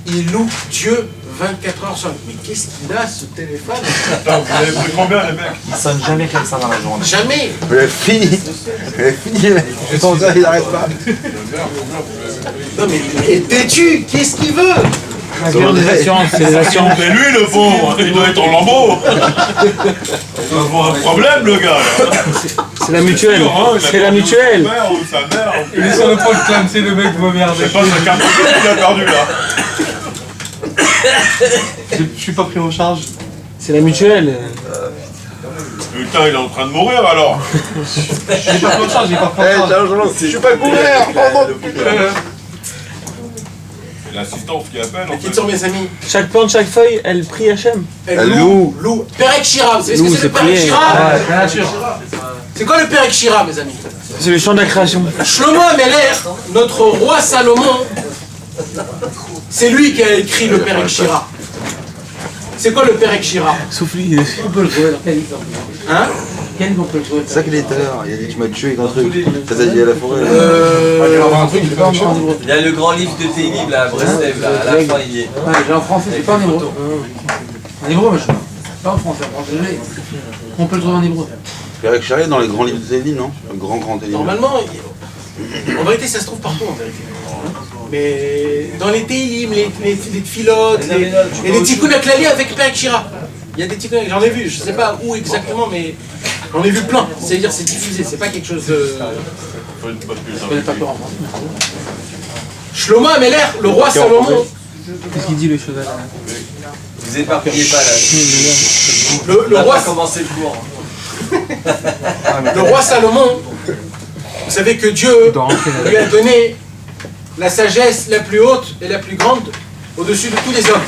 il loue Dieu 24 heures sur 24. Mais qu'est-ce qu'il a, ce téléphone? Putain, vous avez pris combien les mecs? Il sonne jamais comme ça dans la journée. Jamais. Elle fini. Elle fini, mec. Ton gars, il arrête pas. Non mais il est têtu, qu'est-ce qu'il veut? La guerre des assurances, c'est les assurances. Mais lui, le pauvre, il doit être en lambeau. Il doit avoir un problème, le gars. Là. C'est la mutuelle. Sûr, hein, il a C'est la perdu mutuelle. Son père ou sa mère. Il est sur le point de clamser le mec, vous merde. C'est pas sa carte de crédit qu'il a perdu là. Je suis pas pris en charge. C'est la mutuelle. Putain, il est en train de mourir alors. J'ai pas pris en charge, j'ai pas pris en charge. Je suis pas couvert. C'est l'assistance qui appelle en Qui fait. sont mes amis? Chaque plante, chaque feuille, elle prie Hachem. Elle loue. Perek Shira, vous savez ce que Loue, c'est le c'est Perek prier. Shira? C'est quoi le Perek Shira, mes amis? C'est le chant de la création. Shlomo Ameler, notre roi Salomon, c'est lui qui a écrit le Perek Shira. C'est quoi le Perek Shira? Souffle-lui. On peut le jouer dans quel livre? Hein? Quel livre on peut le jouer? C'est ça qu'il est tout à l'heure. Il a dit tu m'as tué avec un truc. Ça t'a dit à la forêt. Il va avoir un truc, il est pas en charge. Il y a le grand livre de Télib là, à Breslev, là, à la fin il y est. Ouais, j'ai en français, c'est pas en hébreu. En hébreu, mais je pas en français, en français, je l'ai. On peut le trouver en hébreu. Perek Shari dans les grands livres de Télim, non? Le grand Télim. Normalement, en vérité, ça se trouve partout en vérité. Mais dans les Teilim, les Tfilotes, et les Tikkun HaKlali avec Perek Shira. Il y a des Tikkun, j'en ai vu, je sais pas où exactement, mais j'en ai vu plein. C'est-à-dire, c'est diffusé, c'est pas quelque chose de. Faut une bonne pute, Je connais pas peur en français. Shlomo Ameler, le roi Salomon, Qu'est-ce qu'il dit le cheval? Vous éparpillez pas là. le On roi va commencer le cours. Le roi Salomon, vous savez que Dieu Il doit rentrer là. lui a donné la sagesse la plus haute et la plus grande au-dessus de tous les hommes.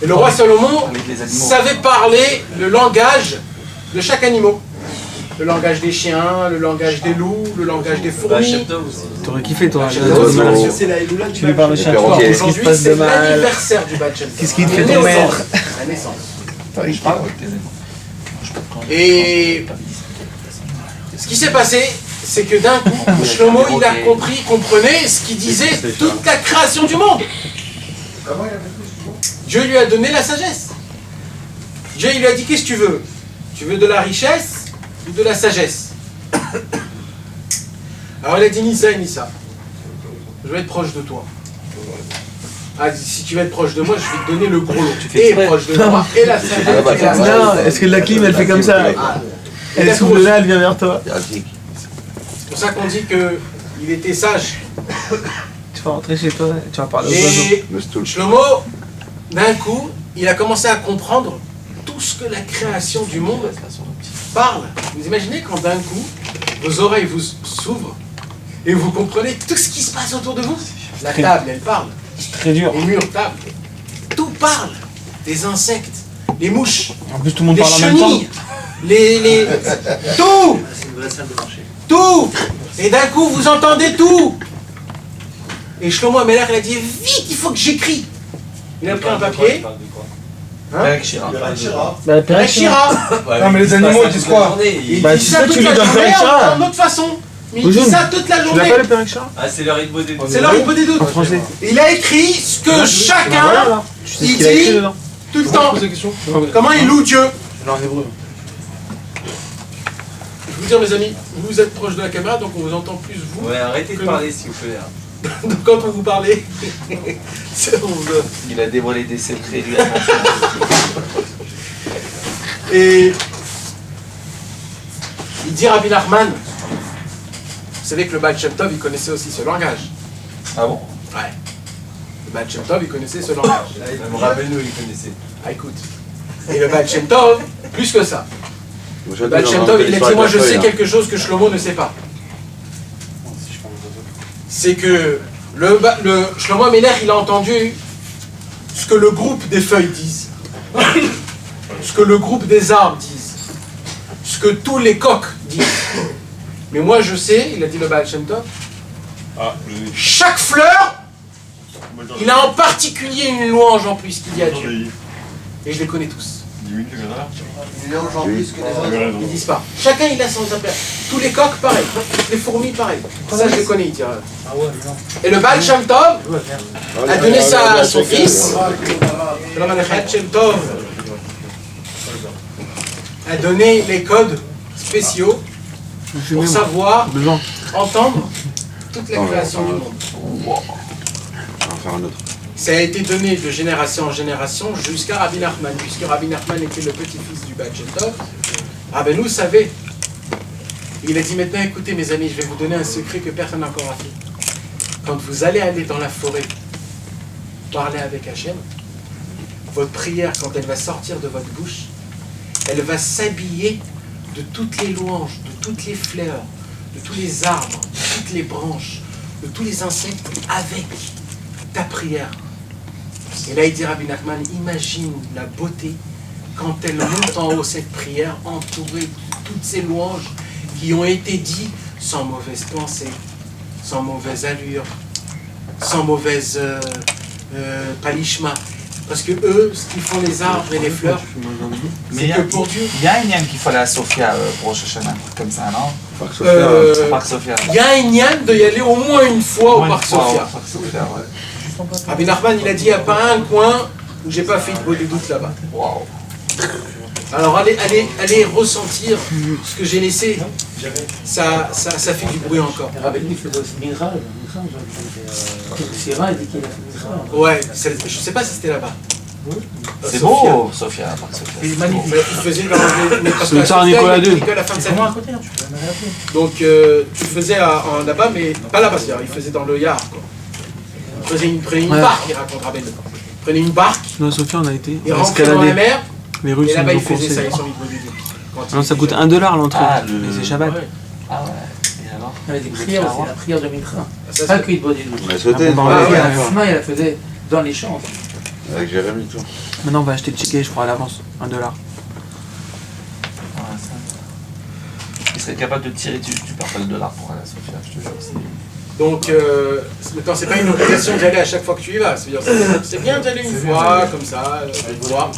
Et le roi Salomon Avec les animaux. savait parler le langage de chaque animal. Le langage des chiens, le langage des loups, le langage des Bah, fourmis. Cheptov aussi. T'aurais kiffé, toi. C'est la Tu lui parles de chien. Ok. Qu'est-ce qui se Aujourd'hui, passe de c'est mal? l'anniversaire du Baal Shem Tov. Qu'est-ce qui te fait La ton naissance. maître? La naissance. Je parle avec tes animaux. Et ce qui s'est passé, c'est que d'un coup, Shlomo, il a compris, il comprenait ce qu'il disait toute la création du monde. Dieu lui a donné la sagesse. Dieu il lui a dit, qu'est-ce que tu veux? Tu veux de la richesse ou de la sagesse? Alors il a dit ni ça ni ça. Je vais être proche de toi. Ah, si tu veux être proche de moi, je vais te donner le gros lot. fais Et exprès. proche de moi, et la sagesse. et la Non, est-ce que la clim, elle fait comme ça? Elle s'ouvre là, elle vient vers toi. C'est pour ça qu'on dit qu'il était sage. Tu vas rentrer chez toi, tu vas parler aux oiseaux. Et Me stoule. Shlomo, d'un coup, il a commencé à comprendre tout ce que la création du monde parle. Vous imaginez quand d'un coup, vos oreilles vous s'ouvrent et vous comprenez tout ce qui se passe autour de vous? La table, elle parle. C'est très dur. Les murs, table. Tout parle. Les insectes, les mouches, En plus, tout le monde les parle en même temps. chenilles, les... Tout! Tout! Et d'un coup, vous entendez tout! Et Shlomo Ameler, il a dit, vite, il faut que j'écris. Il a pris un papier. Avec Chira. Bah, Perek Shira. Non, mais les animaux, ils disent quoi? Il Bah, dit tu ça sais, toute tu lis la dans le journée Perek Shira. en autre façon. Mais il Ojoun, dit ça toute la Tu l'as journée. pas le Perek Shira? Ah, c'est leur rythme des C'est leur hypo des doutes. En français. Il a écrit ce que Voilà, chacun, là. Tu sais ce il qu'il a écrit dit dedans. tout le temps. Comment il loue Dieu. Non, en hébreu. Je vous dire, mes amis, vous êtes proche de la caméra, donc on vous entend plus vous. Ouais, arrêtez de parler s'il vous plaît. Hein. Donc quand on vous parlez, c'est- Il a dévoilé des secrets, lui, attention. Et il dit Rabbi Nachman, vous savez que le Baal Shem Tov, il connaissait aussi ce langage. Ah bon? Ouais. Le Baal Shem Tov, il connaissait ce langage. Même Rabbeinu, il connaissait. Ah, écoute. Et le Baal Shem Tov, plus que ça. Le Baal Shem Tov, il a dit, moi je sais quelque chose que Shlomo ne sait pas. C'est que le Shlomo Amelech, il a entendu ce que le groupe des feuilles disent, ce que le groupe des arbres disent, ce que tous les coqs disent. Mais moi je sais, il a dit le Baal Shem Tov, chaque fleur, il a en particulier une louange en plus qu'il y a Dieu. Et je les connais tous. Une louange en plus que les autres. Ils disent pas. Chacun il a son appel. Tous les coqs pareil, les fourmis pareil. Ça je les connais, il dit. Et le Baal Shem Tov a donné ça à son fils. Le Baal Shem Tov a donné les codes spéciaux pour savoir entendre toute la création du monde. On va en faire un autre. Ça a été donné de génération en génération jusqu'à Rabbi Nachman, puisque Rabbi Nachman était le petit-fils du Baal Shem Tov. Rabbeinu savait. Il a dit maintenant, écoutez mes amis, je vais vous donner un secret que personne n'a encore appris. Quand vous allez aller dans la forêt, parler avec Hachem, votre prière, quand elle va sortir de votre bouche, elle va s'habiller de toutes les louanges, de toutes les fleurs, de tous les arbres, de toutes les branches, de tous les insectes, avec ta prière. Et là, il dit Rabbi Nachman, imagine la beauté quand elle monte en haut, cette prière, entourée de toutes ces louanges qui ont été dites sans mauvaise pensée, sans mauvaise allure, sans mauvaise palishma. Parce que eux, ce qu'ils font les arbres et les fleurs, c'est que pour Dieu. Il y a un yann qu'il faut aller à Sofia pour Rosh Hashanah, comme ça, non? Parc Sofia. Il y a un yann de y aller au moins une fois au Parc Sofia. Ouais. Rabbi Nachman, il a dit, il n'y a pas un coin où j'ai pas fait de beau des doutes là-bas. Wow. Alors allez ressentir ce que j'ai laissé. Ça fait du bruit encore. Rabbeinu, il faisait aussi Mincha. Syrah, il dit qu'il a fait Mincha. Ouais, je sais pas si c'était là-bas. C'est beau, Sofia, Parc Sofia. C'est magnifique. Mais il faisait dans C'est le tsar Nicolas II. à la fin de sa vie. à côté, tu peux me rappeler. Donc tu faisais là-bas, mais pas là-bas, c'est-à-dire, il faisait dans le Yard. Quoi. Il prenait une barque, il raconte Rabbeinu. Il prenait une barque, Non, Sophia, on a été il rentrait dans la escalader. mer, Les Russes et là-bas nous il ont faisait ça, coursé. ils sont hypothétiques. Non, ça coûte $1 l'entrée. Ah, Mais c'est Shabbat. Ah ouais. Et alors? Il y avait des prières aussi, la prière de Mincha. Ça, Pas c'est- que de body douche. On a sauté, Ah, bon, Ah, ouais, oui, ouais, à la ouais. fin, il la faisait dans les champs. avec Jérémy tout. Maintenant, on va acheter le ticket, je crois, à l'avance. $1. Ouais, ça. Il serait capable de tirer, tu perds pas le dollar pour aller à Sofia, je te jure. Donc, maintenant, c'est pas une obligation d'y aller à chaque fois que tu y vas. C'est bien d'y aller une fois, comme ça, de voir.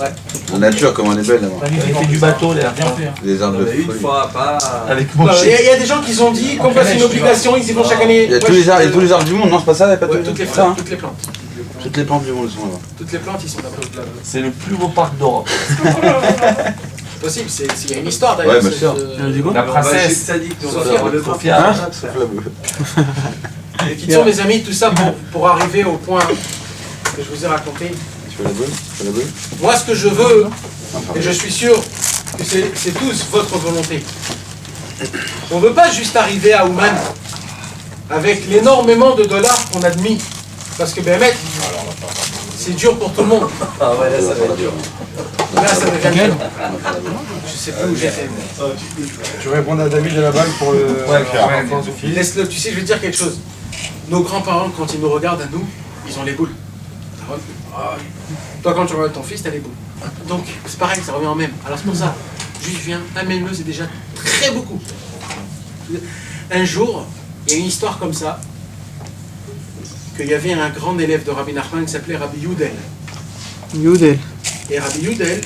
Ouais. La nature, comme on est belle là-bas. Il fait du bateau, l'air bien fait. Les arbres de Une folie. fois, pas. Avec Non, mon Il y a des gens qui ont dit, comme c'est une obligation, ils y vont chaque année. Il y a tous les arbres du monde, non, c'est pas ça, il y a pas Ouais, tout toutes les ça, hein. plantes, toutes les plantes. Toutes les plantes du monde sont là-bas. Toutes les plantes, ils sont là-bas. C'est le plus beau parc d'Europe. C'est possible, il y a une histoire d'ailleurs. Ouais, bien c'est- sûr. Tu dis quoi? La princesse. Sadique, on Sophia. va le Sofia. Hein? Sauf la boue. Et qui sont mes amis, tout ça pour arriver au point que je vous ai raconté. Tu fais la boule? Tu fais la boule? Moi, ce que je veux, Enfin, et je suis sûr que c'est tous votre volonté. On ne veut pas juste arriver à Ouman avec l'énormément de dollars qu'on a de mis. Parce que Béhémet, c'est dur pour tout le monde. Ah ouais, là, ça va être dur. Là, ça devient dur. Je sais plus où j'étais. Tu réponds à David de la balle pour le. l'enfance du fils. Laisse-le, tu sais, je vais te dire quelque chose. Nos grands-parents, quand ils nous regardent à nous, ils ont les boules. Toi, quand tu regardes ton fils, t'as les boules. Donc, c'est pareil, ça revient en même. Alors, c'est pour ça, juste viens, amène-le, c'est déjà très beaucoup. Un jour, il y a une histoire comme ça, qu'il y avait un grand élève de Rabbi Nachman qui s'appelait Rabbi Yudel. Yudel. Et Rabbi Yudel,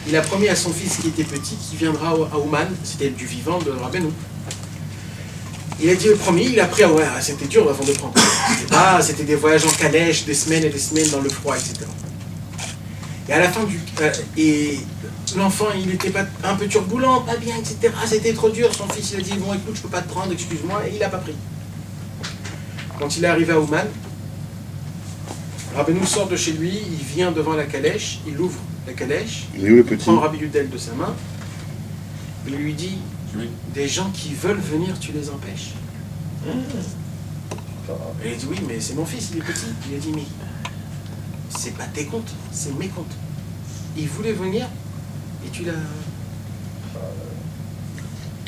il a promis à son fils qui était petit, qui viendra à Ouman, c'était du vivant de Rabbeinu. Il a dit le premier, il a pris, ah ouais, c'était dur avant de prendre. C'était des voyages en calèche, des semaines et des semaines dans le froid, etc. Et à la fin et l'enfant, il était pas un peu turbulent, pas bien, etc. C'était trop dur. Son fils, il a dit, bon, écoute, je peux pas te prendre, excuse-moi, et il a pas pris. Quand il est arrivé à Ouman, Rabbeinu sort de chez lui, il vient devant la calèche, il ouvre la calèche, Il est où le il petit? prend Rabbi Yudel de sa main, il lui dit, des gens qui veulent venir, tu les empêches. Et il a dit oui, mais c'est mon fils, il est petit. Il a dit mais c'est pas tes comptes, c'est mes comptes. Il voulait venir et tu l'as.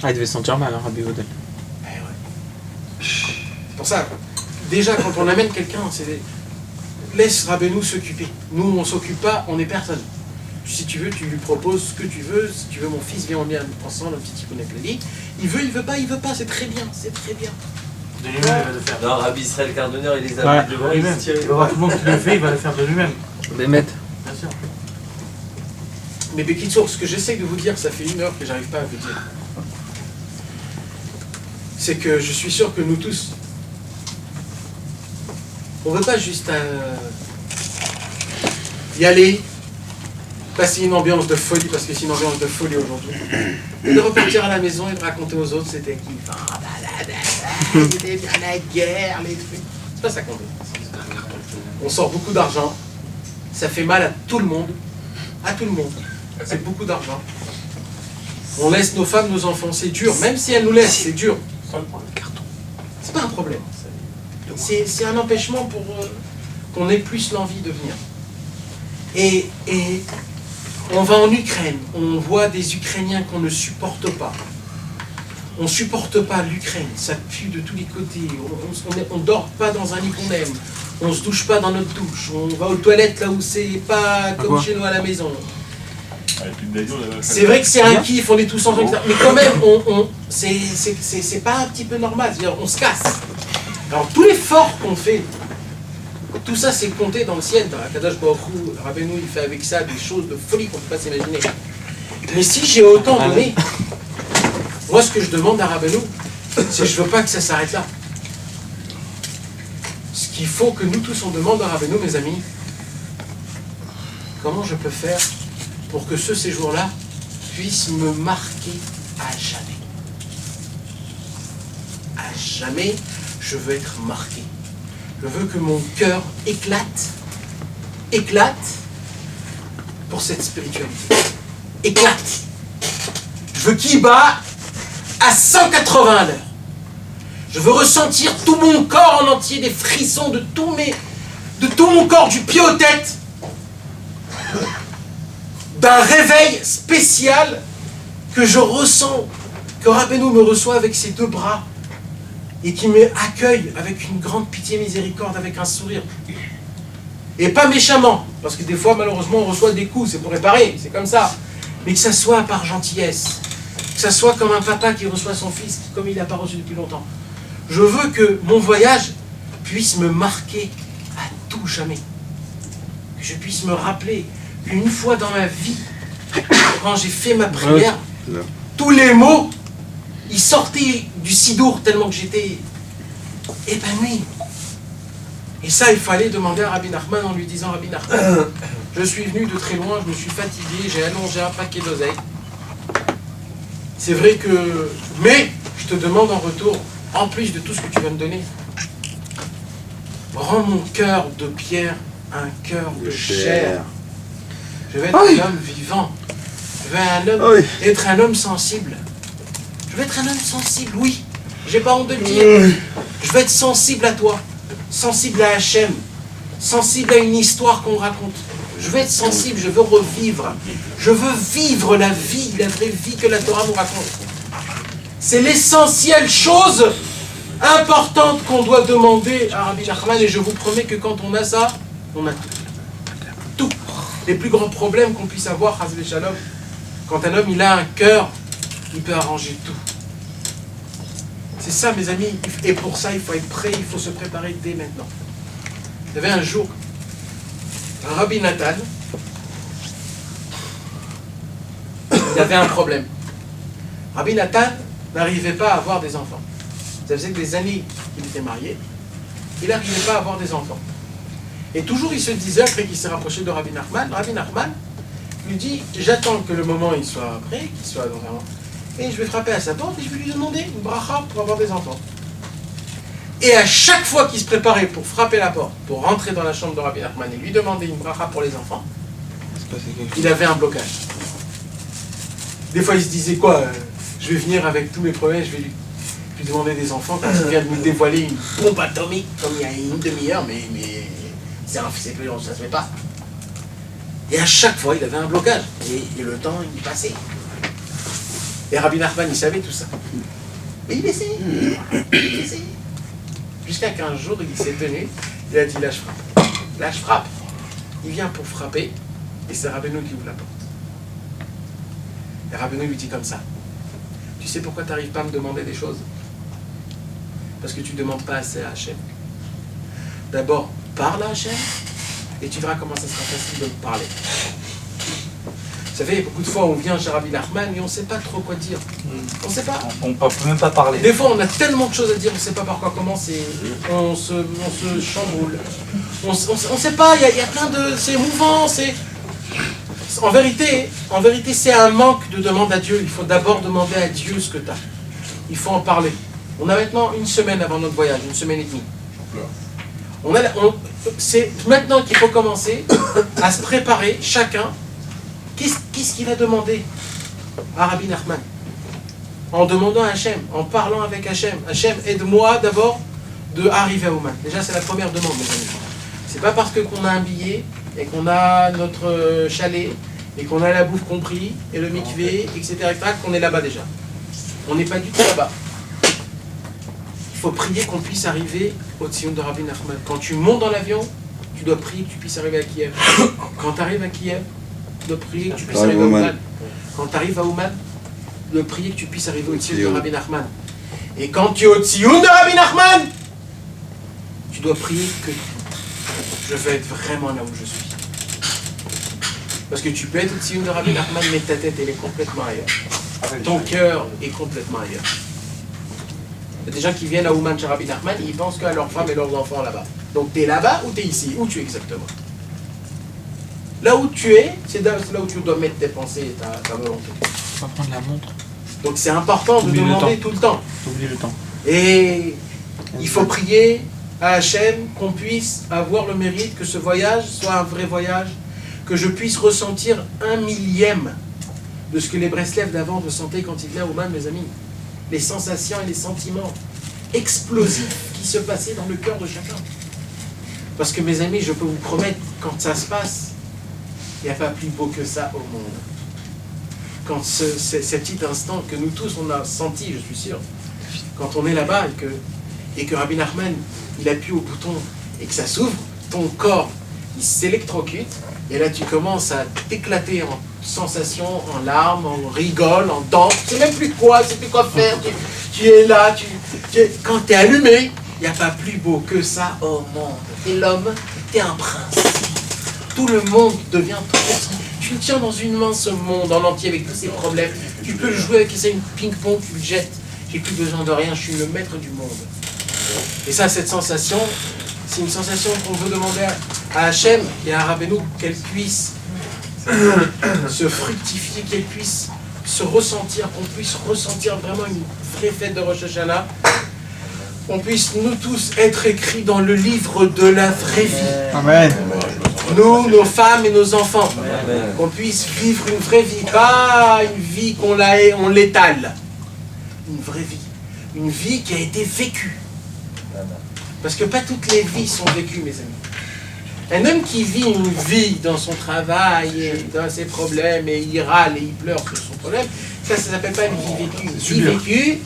Ah, il devait se sentir mal, hein, Rabbi Vodel. Eh ouais. C'est pour ça, déjà quand on amène quelqu'un, c'est laisse Rabbeinu s'occuper. Nous on s'occupe pas, on est personne. Si tu veux, tu lui proposes ce que tu veux. Si tu veux, mon fils, viens, on vient ensemble, un petit Tikkun Klali. Il veut pas, c'est très bien, c'est très bien. De lui-même, il va le faire. Non, Rabbi Israël Cardonneur, il les a Ouais. mis devant, De il lui-même. se tire. Il va voir tout le monde qui le fait, il va le faire de lui-même. Bémet. Bien sûr. Mais Bekitsour, ce que j'essaie de vous dire, ça fait 1 heure que j'arrive pas à vous dire. C'est que je suis sûr que nous tous, on veut pas juste y aller, passer une ambiance de folie, parce que c'est une ambiance de folie aujourd'hui, et de repartir à la maison et de raconter aux autres c'était qui. C'était bien la guerre, les trucs. C'est pas ça qu'on veut. On sort beaucoup d'argent, ça fait mal à tout le monde, c'est beaucoup d'argent. On laisse nos femmes, nos enfants, c'est dur, même si elles nous laissent, c'est dur. C'est pas un problème. C'est un empêchement pour qu'on ait plus l'envie de venir. Et on va en Ukraine, on voit des Ukrainiens qu'on ne supporte pas. On ne supporte pas l'Ukraine, ça pue de tous les côtés, on dort pas dans un lit qu'on aime, on se douche pas dans notre douche, on va aux toilettes là où c'est pas comme chez nous à la maison. C'est vrai que c'est un kiff, on est tous ensemble, mais quand même, c'est pas un petit peu normal, c'est-à-dire on se casse. Alors tout l'effort qu'on fait, tout ça c'est compté dans le ciel, dans la Kadosh Baruch Hu, Rabbeinu il fait avec ça des choses de folie qu'on ne peut pas s'imaginer. Mais si j'ai autant donné, moi ce que je demande à Rabbeinu, c'est que je veux pas que ça s'arrête là. Ce qu'il faut que nous tous on demande à Rabbeinu, mes amis, comment je peux faire pour que ce séjour-là puisse me marquer à jamais. À jamais, je veux être marqué. Je veux que mon cœur éclate pour cette spiritualité. Éclate. Je veux qu'il bat à 180 à l'heure. Je veux ressentir tout mon corps en entier, des frissons de tout mon corps, du pied aux têtes. D'un réveil spécial que je ressens, que Rabbeinu me reçoit avec ses 2 bras et qui m'accueille avec une grande pitié miséricorde, avec un sourire. Et pas méchamment, parce que des fois malheureusement on reçoit des coups, c'est pour réparer, c'est comme ça. Mais que ça soit par gentillesse, que ça soit comme un papa qui reçoit son fils, comme il n'a pas reçu depuis longtemps. Je veux que mon voyage puisse me marquer à tout jamais. Que je puisse me rappeler qu'une fois dans ma vie, quand j'ai fait ma prière, tous les mots, ils sortaient du sidour tellement que j'étais épanoui. Et ça, il fallait demander à Rabbi Nachman en lui disant, Rabbi Nachman, je suis venu de très loin, je me suis fatigué, j'ai allongé un paquet d'oseille. C'est vrai que... Mais, je te demande en retour, en plus de tout ce que tu vas me donner, rends mon cœur de pierre un cœur de chair. Je vais être un homme vivant. Je vais être un homme sensible. Je vais être un homme sensible, oui. J'ai pas honte de le dire. Je vais être sensible à toi. Sensible à Hachem. Sensible à une histoire qu'on raconte. Je veux être sensible, je veux revivre. Je veux vivre la vie, la vraie vie que la Torah nous raconte. C'est l'essentielle chose importante qu'on doit demander à Rabbi Nachman. Et je vous promets que quand on a ça, on a tout. Tout. Les plus grands problèmes qu'on puisse avoir, Chas v'Shalom, quand un homme il a un cœur, il peut arranger tout. C'est ça, mes amis. Et pour ça, il faut être prêt, il faut se préparer dès maintenant. Il y avait un jour, Rabbi Nathan, il avait un problème. Rabbi Nathan n'arrivait pas à avoir des enfants. Ça faisait des années qu'il était marié, il n'arrivait pas à avoir des enfants. Et toujours il se disait, après qu'il s'est rapproché de Rabbi Nachman lui dit, j'attends que le moment il soit prêt, qu'il soit dans un... Et je vais frapper à sa porte et je vais lui demander une bracha pour avoir des enfants. Et à chaque fois qu'il se préparait pour frapper la porte, pour rentrer dans la chambre de Rabbi Nachman et lui demander une bracha pour les enfants, il avait un blocage. Des fois il se disait quoi, je vais venir avec tous mes problèmes, je vais lui... puis demander des enfants quand il vient de nous dévoiler une bombe atomique comme il y a une demi-heure, mais ça se fait pas. Et à chaque fois, il avait un blocage. Et le temps, il passait. Et Rabbi Nachman, il savait tout ça. Et il essayait. Jusqu'à qu'un jour, il s'est tenu, il a dit, là, je frappe. Là, je frappe. Il vient pour frapper, et c'est Rabbeinu qui ouvre la porte. Et Rabbeinu lui dit comme ça, tu sais pourquoi tu n'arrives pas à me demander des choses? Parce que tu ne demandes pas assez à Hachem. D'abord, parle à Hachem, et tu verras comment ça sera facile de me parler. Vous savez, beaucoup de fois, on vient chez Rabbi Nachman et on ne sait pas trop quoi dire. On ne sait pas. On ne peut même pas parler. Des fois, on a tellement de choses à dire, on ne sait pas par quoi commencer. On se chamboule. On ne sait pas, il y a plein de... C'est émouvant, c'est... En vérité, c'est un manque de demande à Dieu. Il faut d'abord demander à Dieu ce que tu as. Il faut en parler. On a maintenant une semaine avant notre voyage, une semaine et demie. C'est maintenant qu'il faut commencer à se préparer, chacun. Qu'est-ce qu'il va demander à Rabbi Nachman? En demandant à Hachem, en parlant avec Hachem. Hachem, aide-moi d'abord de arriver à Ouman. Déjà, c'est la première demande, mes amis. C'est pas parce qu'on a un billet et qu'on a notre chalet et qu'on a la bouffe compris et le mikvé, etc., qu'on est là-bas déjà. On n'est pas du tout là-bas. Il faut prier qu'on puisse arriver au Tzion de Rabbi Nachman. Quand tu montes dans l'avion, tu dois prier que tu puisses arriver à Kiev. Quand tu arrives à Kiev, tu dois prier que tu puisses arriver à Ouman. Quand tu arrives à Ouman, tu dois prier que tu puisses arriver au Tzion de Rabbi Nachman. Et quand tu es au Tzion de Rabbi Nachman, tu dois prier que je vais être vraiment là où je suis. Parce que tu peux être au Tzion de Rabbi Nachman, mais ta tête, elle est complètement ailleurs. Ton cœur est complètement ailleurs. Il y a des gens qui viennent à Ouman chez Rabbi Nachman, ils pensent qu'à leurs femmes et leurs enfants là-bas. Donc tu es là-bas ou tu es ici? Où tu es exactement? Là où tu es, c'est là où tu dois mettre tes pensées et ta volonté. On va prendre la montre. Donc c'est important de demander tout le temps. T'oublies le temps. Et il faut prier à Hachem qu'on puisse avoir le mérite que ce voyage soit un vrai voyage, que je puisse ressentir 1/1000 de ce que les Breslev d'avant ressentaient quand ils venaient à Ouman, mes amis. Les sensations et les sentiments explosifs qui se passaient dans le cœur de chacun. Parce que mes amis, je peux vous promettre, quand ça se passe, il n'y a pas plus beau que ça au monde. Quand ce petit instant que nous tous on a senti, je suis sûr, quand on est là-bas et que Rabbi Nachman, il appuie au bouton et que ça s'ouvre, ton corps, il s'électrocute, et là tu commences à t'éclater en sensations, en larmes, en rigole, en danse, tu sais même plus quoi, tu sais plus quoi faire, tu es là, quand tu es allumé, il n'y a pas plus beau que ça au monde. Et l'homme, tu es un prince. Tout le monde devient tout petit. Tu le tiens dans une main ce monde en entier avec tous ses problèmes. Tu peux le jouer avec ça, une ping-pong, tu le jettes. J'ai plus besoin de rien, je suis le maître du monde. Et ça, cette sensation, c'est une sensation qu'on veut demander à Hachem et à Rabbeinu qu'elle puisse se fructifier, qu'elle puisse se ressentir, qu'on puisse ressentir vraiment une vraie fête de Rosh Hashanah, qu'on puisse nous tous être écrits dans le livre de la vraie vie. Amen. Nous, nos femmes et nos enfants, qu'on puisse vivre une vraie vie, pas une vie on l'étale, une vraie vie, une vie qui a été vécue. Parce que pas toutes les vies sont vécues, mes amis. Un homme qui vit une vie dans son travail, et dans ses problèmes, et il râle et il pleure sur son problème, ça ne s'appelle pas une vie vécue. Une vie vécue,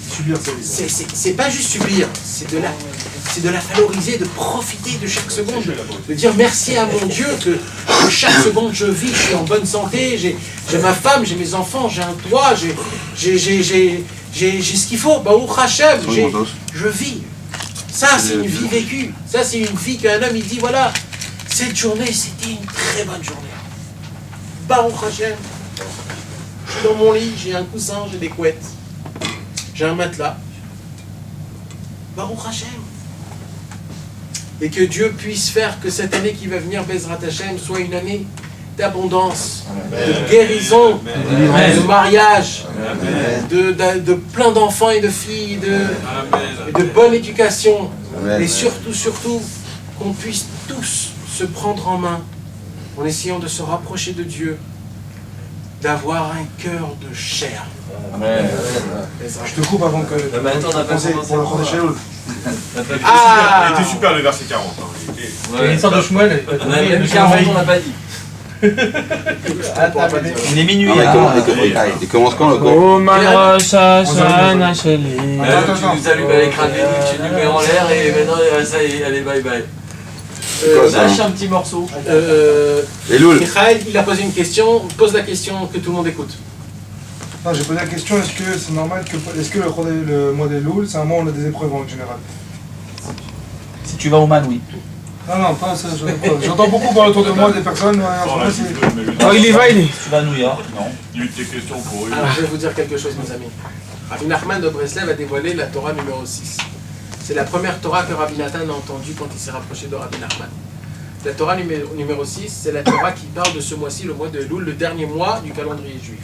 c'est pas juste subir, c'est de la valoriser, de profiter de chaque seconde, de dire merci à mon Dieu que chaque seconde je vis, je suis en bonne santé, j'ai ma femme, j'ai mes enfants, j'ai un toit, j'ai ce qu'il faut, Baruch Hashem, je vis. Ça, c'est une vie vécue. Ça, c'est une vie qu'un homme, il dit, voilà, cette journée, c'était une très bonne journée. Baruch Hashem. Je suis dans mon lit, j'ai un coussin, j'ai des couettes. J'ai un matelas. Baruch Hashem. Et que Dieu puisse faire que cette année qui va venir, Bezrat Hashem, soit une année d'abondance, de guérison, de mariage, de plein d'enfants et de filles, de bonne éducation. Et surtout, qu'on puisse tous se prendre en main en essayant de se rapprocher de Dieu, d'avoir un cœur de chair. Je te coupe avant que. maintenant, on n'a pas commencé. Pour le Chodesh Elul. Il était super le verset 40. hein. Il était- Il y a une sorte de Shmuel. On a même 40, on n'a pas dit. Il est minuit. Il commence quand le cours Roman Rosh Hashanah Sheli. Tu nous allumes avec Rabbeinu, tu nous mets en l'air et maintenant, ça y est, allez, bye bye. Lâche un petit morceau. Et Loul. Michael, il a posé une question, pose la question que tout le monde écoute. Non, j'ai posé la question, est-ce que c'est normal que. Est-ce que le mois des Loul, c'est un mois où on a des épreuves en général? Si tu vas au Man, oui. Non, pas ça, j'entends beaucoup par autour de moi des personnes. Oh, il y va, il est. Si tu vas à New York, non. Il y a eu des questions pour eux. Alors, je vais vous dire quelque chose, mes amis. Rabbi Nachman de Breslev a dévoilé la Torah numéro 6. C'est la première Torah que Rabbi Nathan a entendue quand il s'est rapproché de Rabbi Nachman. La Torah numéro 6, c'est la Torah qui parle de ce mois-ci, le mois de Elul, le dernier mois du calendrier juif.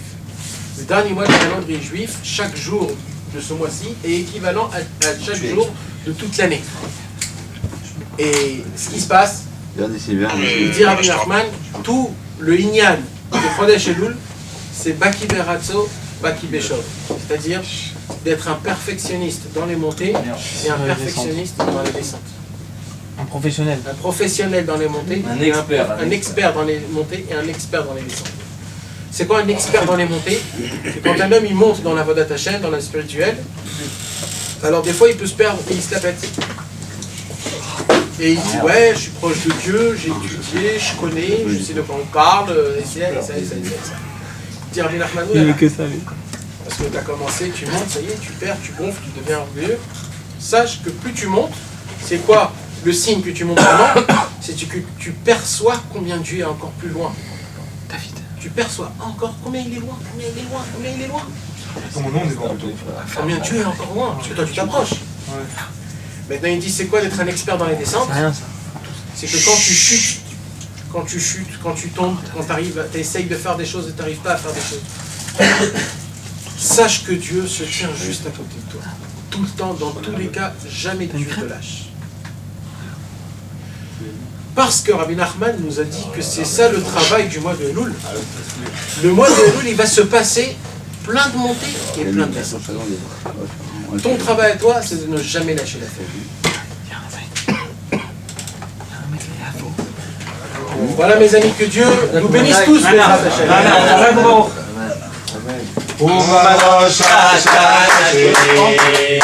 Le dernier mois du calendrier juif, chaque jour de ce mois-ci est équivalent à chaque jour de toute l'année. Et ce qui se passe, il dit Rabbi Nachman, tout le Inyan de Chodesh Elul, c'est Baki Beratzo, Baki Beshov. C'est-à-dire d'être un perfectionniste dans les montées et un perfectionniste dans les descentes. Un professionnel. Un professionnel dans les montées, Un expert. un expert dans les montées et un expert dans les descentes. C'est quoi un expert dans les montées? C'est quand un homme il monte dans la Vodat Hashem, dans la spirituelle, alors des fois il peut se perdre et il se la pète. Et il dit ouais, je suis proche de Dieu, j'ai étudié, je connais, je sais de quoi on parle, et ça. Il dit Rabbi Nachman, Il veut que ça, lui. parce que tu as commencé, tu montes, ça y est, tu perds, tu gonfles, tu deviens orgueilleux. Sache que plus tu montes, c'est quoi le signe que tu montes vraiment? C'est que tu perçois combien Dieu est encore plus loin. David, tu perçois encore combien il est loin, combien il est loin, combien il est loin. Comment nous on est loin plutôt. Combien Dieu est encore loin, parce que toi tu t'approches. Maintenant il dit c'est quoi d'être un expert dans les descentes? C'est rien, ça. C'est que quand tu chutes, quand tu tombes, quand tu essayes de faire des choses et tu n'arrives pas à faire des choses, sache que Dieu se tient juste à côté de toi. Tout le temps, dans tous les cas, jamais Dieu te lâche. Parce que Rabbi Nachman nous a dit que c'est ça le travail du mois de Elul. Le mois de Elul, il va se passer plein de montées et plein de descentes. Ton travail à toi, c'est de ne jamais lâcher l'affaire. Voilà mes amis, que Dieu nous bénisse tous. Roman Rosh Hashanah Sheli.